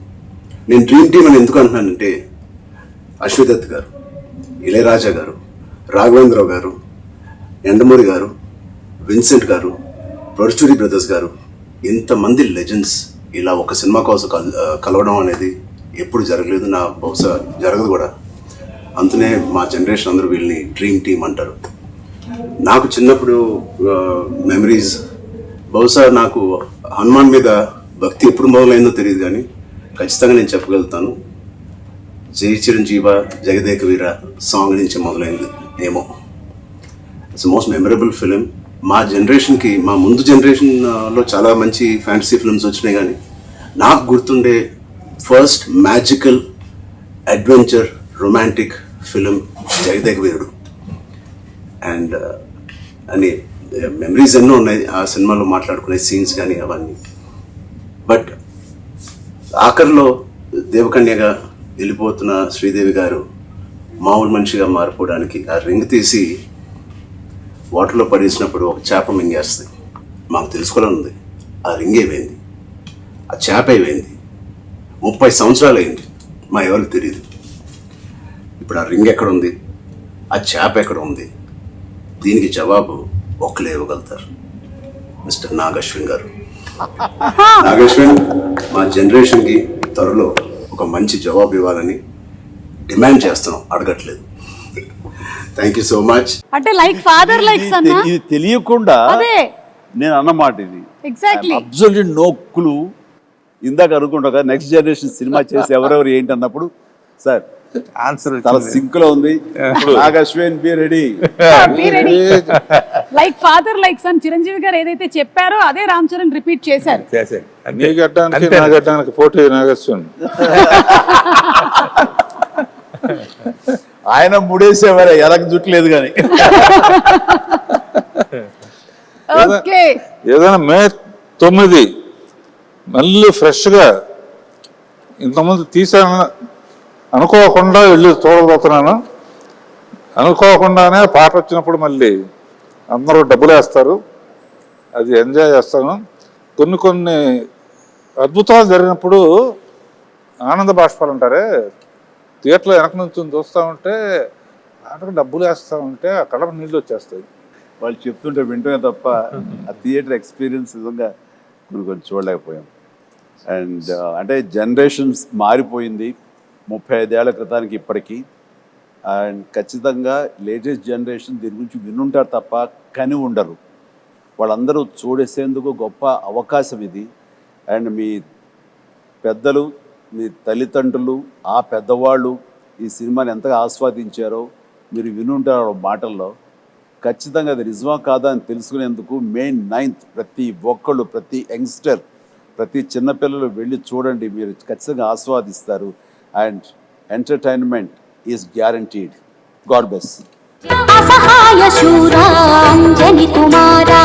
నేను డ్రీమ్ టీమ్ అని ఎందుకు అంటున్నానంటే అశ్వదత్ గారు, ఇళయరాజా గారు, రాఘవేంద్రరావు గారు, ఎండమూరి గారు, విన్సెంట్ గారు, పరుచూరి బ్రదర్స్ గారు, ఇంతమంది లెజెండ్స్ ఇలా ఒక సినిమా కోసం కలవడం అనేది ఎప్పుడు జరగలేదు, నా బహుశా జరగదు కూడా. అందునే మా జనరేషన్ అందరూ వీళ్ళని డ్రీమ్ టీమ్ అంటారు. నాకు చిన్నప్పుడు మెమరీస్, బహుశా నాకు హనుమాన్ మీద భక్తి ఎప్పుడు మొదలైందో తెలియదు, కానీ ఖచ్చితంగా నేను చెప్పగలుగుతాను జై చిరంజీవ జగదేక వీర సాంగ్ నుంచి మొదలైంది ఏమో. It's most memorable film. మా జనరేషన్కి, మా ముందు జనరేషన్లో చాలా మంచి ఫ్యాంటసీ ఫిల్మ్స్ వచ్చినాయి, కానీ నాకు గుర్తుండే first magical adventure romantic film Jagadeka Veerudu. And అని మెమరీస్ ఎన్నో ఉన్నాయి ఆ సినిమాలో, మాట్లాడుకునే సీన్స్ కానీ అవన్నీ. బట్ ఆఖరిలో దేవకన్యగా వెళ్ళిపోతున్న శ్రీదేవి గారు మామూలు మనిషిగా మారిపోవడానికి ఆ రింగ్ తీసి వాటర్లో పడేసినప్పుడు ఒక చేప మింగేస్తుంది. మాకు తెలుసుకోవాలని ఉంది, ఆ రింగ్ ఏమైంది, ఆ చేప ఏమైంది. 30 సంవత్సరాలు అయింది, మా ఎవరికి తెలియదు. ఇప్పుడు ఆ రింగ్ ఎక్కడ ఉంది, ఆ చేప ఎక్కడ ఉంది, దీనికి జవాబు ఒక్కలే ఇవ్వగలుగుతారు, మిస్టర్ నాగశ్విన్ గారు. నాగశ్విన్ మా జనరేషన్కి త్వరలో ఒక మంచి జవాబు ఇవ్వాలని డిమాండ్ చేస్తున్నాం, అడగట్లేదు. Thank you so much. అంటే లైక్ ఫాదర్ లైక్ సన్. ఇది తెలియకుండా అదే నేను అన్నమాట ఇది. Exactly absolutely no clue. ఇందాక అనుకుంటా నెక్స్ట్ జనరేషన్ సినిమా చేసి ఎవరెవరు ఏంటి అన్నప్పుడు సార్ ఆన్సర్ చాలా సింక్ లో ఉంది. Nag Ashwin be ready. Like father like son Chiranjeevi గారు ఏదైతే చెప్పారో అదే రామ్ చరణ్ రిపీట్ చేశారు. నీ గడ్డానికి నా గడ్డానికి పోటీ నాగశ్విన్. ఆయన ముడేసేవారే, ఎలాగ జుట్లేదు కానీ. ఏదైనా May 9 మళ్ళీ ఫ్రెష్గా ఇంతకుముందు తీసాను అనుకోకుండా వెళ్ళి చూడబోతున్నాను. అనుకోకుండానే పాట వచ్చినప్పుడు మళ్ళీ అందరూ డబ్బులు వేస్తారు, అది ఎంజాయ్ చేస్తాను. కొన్ని అద్భుతాలు జరిగినప్పుడు ఆనంద బాష్పాలు అంటారే, థియేటర్లో వెనక నుంచి చూస్తూ ఉంటే ఆటకు డబ్బులు వేస్తూ ఉంటే ఆ కళ్ళ నీళ్ళు వచ్చేస్తాయి. వాళ్ళు చెప్తుంటే వింటమే తప్ప ఆ థియేటర్ ఎక్స్పీరియన్స్ నిజంగా కొన్ని చూడలేకపోయాం. అండ్ అంటే జనరేషన్స్ మారిపోయింది 35 ఏళ్ల క్రితానికి ఇప్పటికీ. అండ్ ఖచ్చితంగా లేటెస్ట్ జనరేషన్ దీని గురించి వినుంటారు తప్ప కని ఉండరు. వాళ్ళందరూ చూడేసేందుకు గొప్ప అవకాశం ఇది. అండ్ మీ పెద్దలు, మీ తల్లిదండ్రులు, ఆ పెద్దవాళ్ళు ఈ సినిమాని ఎంతగా ఆస్వాదించారో మీరు వినుంటారు మాటల్లో. ఖచ్చితంగా అది నిజమా కాదా అని తెలుసుకునేందుకు May 9th ప్రతి ఒక్కళ్ళు, ప్రతి యంగ్స్టర్, ప్రతి చిన్నపిల్లలు వెళ్ళి చూడండి, మీరు ఖచ్చితంగా ఆస్వాదిస్తారు. And entertainment is guaranteed. God bless. అసహాయ శూరా అంజని కుమారా